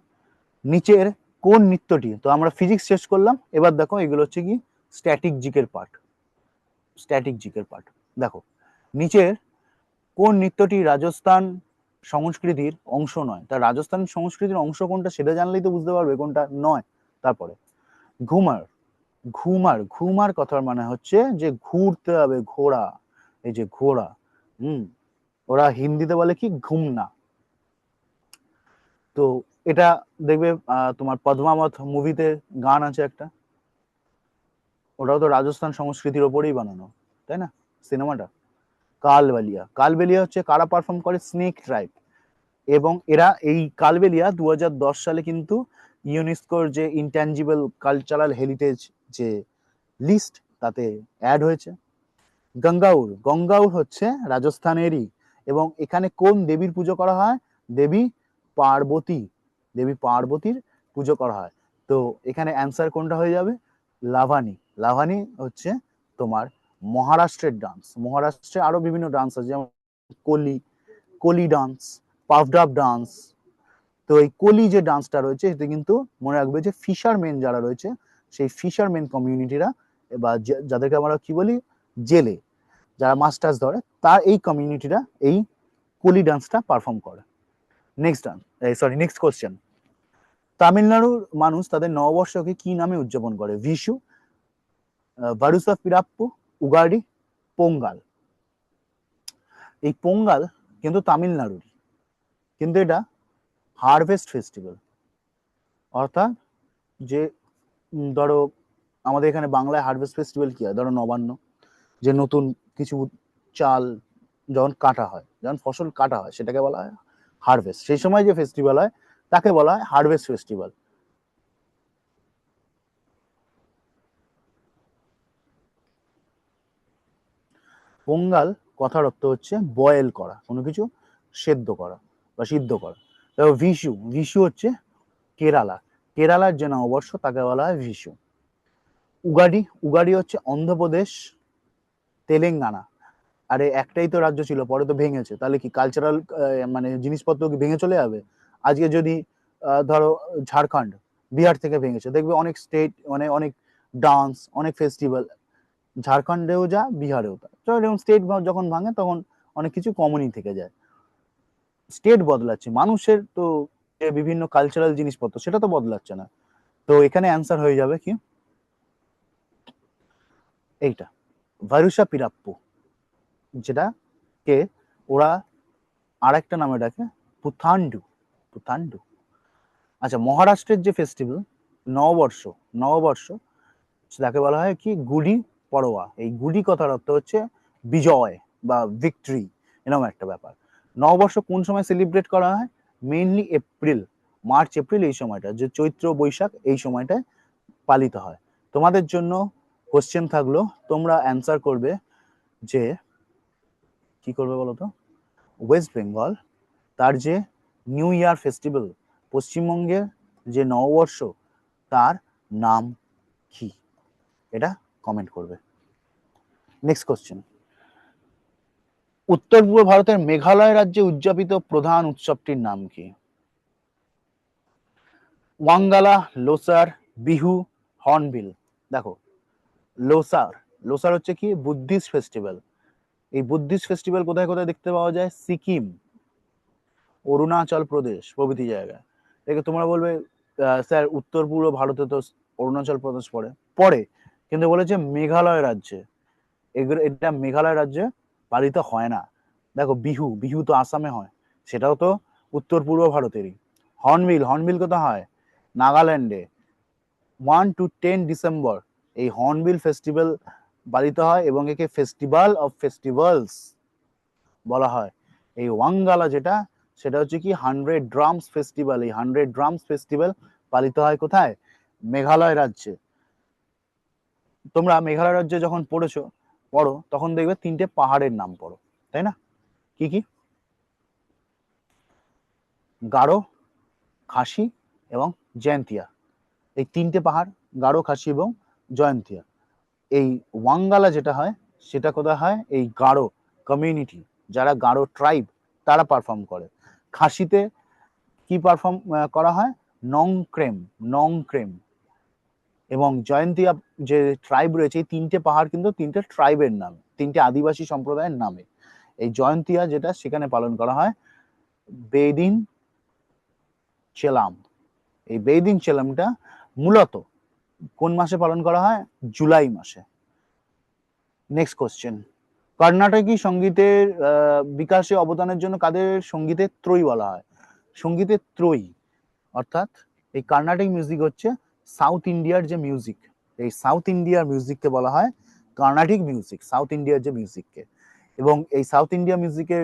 নিচের কোন নৃত্যটি, তো আমরা ফিজিক্স শেষ করলাম, এবার দেখো এগুলো হচ্ছে কি স্ট্যাটিক জিকের পার্ট। স্ট্যাটিক জিকের পার্ট দেখো, নিচের কোন নৃত্যটি রাজস্থান সংস্কৃতির অংশ নয়? তা রাজস্থান সংস্কৃতির অংশ কোনটা সেটা জানলেই তো বুঝতে পারবে কোনটা নয়। তারপরে ঘুমার, ঘুমার, ঘুমার কথার মানে হচ্ছে যে ঘুরতে হবে, ঘোড়া, এই যে ঘোড়া, ওরা হিন্দিতে বলে কি ঘুমনা। তো এটা দেখবে তোমার পদ্মাবত মুভিতে গান আছে একটা, ওটাও তো রাজস্থান সংস্কৃতির ওপরেই বানানো, তাই না সিনেমাটা? কালবেলিয়া, কালবেলিয়া হচ্ছে কারা পারফর্ম করে? Snake tribe. এবং এরা এই কালবেলিয়া 2010 সালে কিন্তু ইউনেস্কোর যে ইনট্যাঞ্জিবল কালচারাল হেরিটেজ যে লিস্ট তাতে অ্যাড হয়েছে। গঙ্গাউর, গঙ্গাউর হচ্ছে রাজস্থানেরই, এবং এখানে কোন দেবীর পুজো করা হয়? দেবী পার্বতী, দেবী পার্বতীর পুজো করা হয়। তো এখানে অ্যান্সার কোনটা হয়ে যাবে? লাভানি। লাভানি হচ্ছে তোমার মহারাষ্ট্রের ডান্স। মহারাষ্ট্রে আরো বিভিন্ন ডান্স আছে, যেমন Koli, Koli dance, puffed up dance. তো এই কোলি যে ডান্সটা রয়েছে এতে কিন্তু মনে রাখবে যে ফিশারম্যান যারা রয়েছে সেই ফিশারম্যান কমিউনিটিরা, বা যাদেরকে আমরা কি বলি জেলে যারা মাস্টার্স ধরে, তার এই কমিউনিটিরা এই কোলি ডান্সটা পারফর্ম করে। নেক্সট ডান্স, নেক্সট কোশ্চেন, তামিলনাড়ুর মানুষ তাদের নববর্ষকে কি নামে উদযাপন করে? ভিশু, ভারুসা পিরাপ্পু, উগাডি, পোঙ্গাল। এই পোঙ্গাল কিন্তু তামিলনাড়ুর, কিন্তু এটা হারভেস্ট ফেস্টিভ্যাল। অর্থাৎ যে ধরো আমাদের এখানে বাংলায় হারভেস্ট ফেস্টিভ্যাল কি হয়? ধরো নবান্ন, যে নতুন কিছু চাল যখন কাটা হয়, যখন ফসল কাটা হয় সেটাকে বলা হয় হারভেস্ট। সেই সময় যে ফেস্টিভ্যাল হয় তাকে বলা হয় হারভেস্ট ফেস্টিভ্যাল। পোঙ্গাল কথার অর্থ হচ্ছে বয়েল করা, কোনো কিছু সেদ্ধ করা বা সিদ্ধ করা। তারপর ভিশু, ভিশু হচ্ছে কেরালা, কেরালার যে নববর্ষ তাকে বলা হয় ভিশু। উগাডি, উগাডি হচ্ছে অন্ধ্রপ্রদেশ, তেলেঙ্গানা। আরে একটাই তো রাজ্য ছিল, পরে তো ভেঙেছে, তাহলে কি কালচারাল মানে জিনিসপত্র কি ভেঙে চলে যাবে? আজকে যদি ধরো ঝাড়খণ্ড বিহার থেকে ভেঙেছে, দেখবে অনেক স্টেট মানে অনেক ডান্স, অনেক ফেস্টিভ্যাল ঝাড়খণ্ডেও যা বিহারেও তা। যেমন স্টেট যখন ভাঙে তখন অনেক কিছু কমনই থেকে যায়। স্টেট বদলাচ্ছে, মানুষের তো বিভিন্ন কালচারাল জিনিসপত্র সেটা তো বদলাচ্ছে না। তো এখানে অ্যান্সার হয়ে যাবে কি এইটা, ভারুসা পিরাপ্পু, যেটা কে ওরা আর একটা নামে ডাকে পুথান্ডু, পুথান্ডু। আচ্ছা, মহারাষ্ট্রের যে ফেস্টিভ্যাল নববর্ষ, নববর্ষ তাকে বলা হয় কি গুড়ি পড়োয়া। এই গুড়ি কথার অর্থ হচ্ছে বিজয় বা ভিক্টরি, এরকম একটা ব্যাপার। নববর্ষ কোন সময় সেলিব্রেট করা হয়? মেইনলি এপ্রিল, মার্চ এপ্রিল এই সময়টা, যে চৈত্র বৈশাখ এই সময়টায় পালিত হয়। তোমাদের জন্য কোশ্চেন থাকলো, তোমরা অ্যান্সার করবে যে কি করবে বলো তো? ওয়েস্ট বেঙ্গল তার যে নিউ ইয়ার ফেস্টিভ্যাল, পশ্চিমবঙ্গের যে নববর্ষ তার নাম কি? এটা কমেন্ট করবে। নেক্সট কোশ্চেন, উত্তর পূর্ব ভারতের মেঘালয় রাজ্যে উদযাপিত প্রধান উৎসবটির নাম কি? ওয়াঙ্গালা, লোসার, বিহু, হর্নবিল। দেখো লোসার, লোসার হচ্ছে কি বুদ্ধিস্ট ফেস্টিভ্যাল। এই বুদ্ধিস্ট ফেস্টিভ্যাল কোথায় কোথায় দেখতে পাওয়া যায়? সিকিম, অরুণাচল প্রদেশ প্রভৃতি জায়গায়। দেখে তোমরা বলবে স্যার উত্তর পূর্ব ভারতে তো অরুণাচল প্রদেশ পড়ে, পড়ে, কিন্তু বলেছে মেঘালয় রাজ্যে, এগুলো এটা মেঘালয় রাজ্যে পালিত হয় না। দেখো বিহু, বিহু তো আসামে হয়, সেটাও তো উত্তর পূর্ব ভারতেরই। হর্নবিল, হর্নবিল কোথায় হয়? নাগাল্যান্ডে। 1 to 10 ডিসেম্বর এই হর্নবিল ফেস্টিভ্যাল পালিত হয় এবং একে ফেস্টিভ্যাল অফ ফেস্টিভ্যালস বলা হয়। এই ওয়াঙ্গালা যেটা, সেটা হচ্ছে কি 100 ড্রামস ফেস্টিভ্যাল। এই 100 ড্রামস ফেস্টিভ্যাল পালিত হয় কোথায়? মেঘালয় রাজ্যে। তোমরা মেঘালয় রাজ্যে যখন পড়ো তখন দেখবে 3টে পাহাড়ের নাম পড়ো, তাই না? কি কি? গারো, খাসি এবং জয়ন্তিয়া। এই 3টে পাহাড়, গারো, খাসি এবং জয়ন্তিয়া। এই ওয়াঙ্গালা যেটা হয় সেটা কোথায় হয়, এই গারো কমিউনিটি, যারা গারো ট্রাইব তারা পারফর্ম করে। খাসিতে কি পারফর্ম করা হয়, নংক্রেম, নংক্রেম। এবং জয়ন্তিয়া যে ট্রাইব রয়েছে, এই তিনটে পাহাড় কিন্তু তিনটে ট্রাইবের নাম, তিনটে আদিবাসী সম্প্রদায়ের নামে। এই জয়ন্তিয়া যেটা সেখানে পালন করা হয় বেদিন চেলাম। এই বেদিন চেলামটা মূলত কোন মাসে পালন করা হয়, জুলাই মাসে। নেক্সট কোশ্চেন, কর্ণাটকী সঙ্গীতের বিকাশে অবদানের জন্য কাদের সঙ্গীতের ত্রয়ী বলা হয়? সঙ্গীতের ত্রয়ী অর্থাৎ এই কর্ণাটিক মিউজিক হচ্ছে সাউথ ইন্ডিয়ার যে মিউজিক, এই সাউথ ইন্ডিয়ার মিউজিককে বলা হয় কর্ণাটিক মিউজিক, সাউথ ইন্ডিয়ার যে মিউজিককে। এবং এই সাউথ ইন্ডিয়া মিউজিকের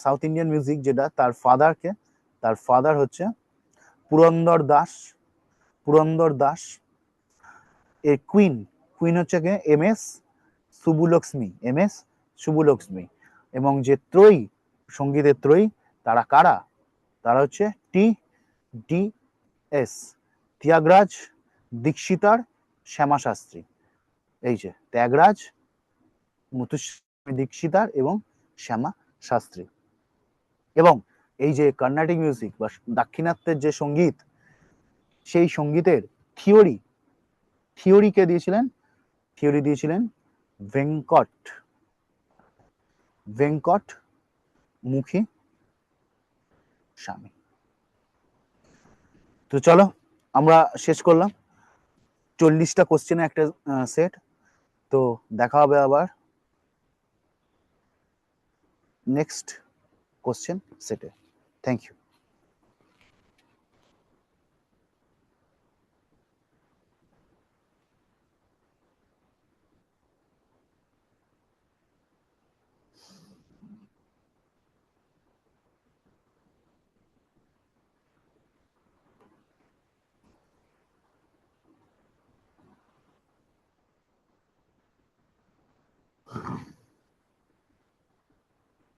সাউথ ইন্ডিয়ান মিউজিক যেটা, তার ফাদারকে, তার ফাদার হচ্ছে পুরন্দর দাস, পুরন্দর দাস। এর কুইন, কুইন হচ্ছে কে, এম এস সুবুলক্ষ্মী, এম এস সুবুলক্ষ্মী। এবং যে ত্রয়ী, সঙ্গীতের ত্রয়ী, তারা কারা, তারা হচ্ছে টি ডি এস, ত্যাগরাজ, দীক্ষিতার, শ্যামা শাস্ত্রী। এই যে ত্যাগরাজ, মুথুস্বামী দীক্ষিতার এবং শ্যামা শাস্ত্রী। এবং এই যে কর্ণাটিক মিউজিক বা দাক্ষিণাত্যের যে সঙ্গীত, সেই সঙ্গীতের থিওরি, থিওরি কে দিয়েছিলেন, থিওরি দিয়েছিলেন ভেঙ্কট, ভেঙ্কট মুখী স্বামী। তো চলো আমরা শেষ করলাম 40টা কোশ্চেনে একটা সেট। তো দেখা হবে আবার নেক্সট কোশ্চেন সেটে। Thank you.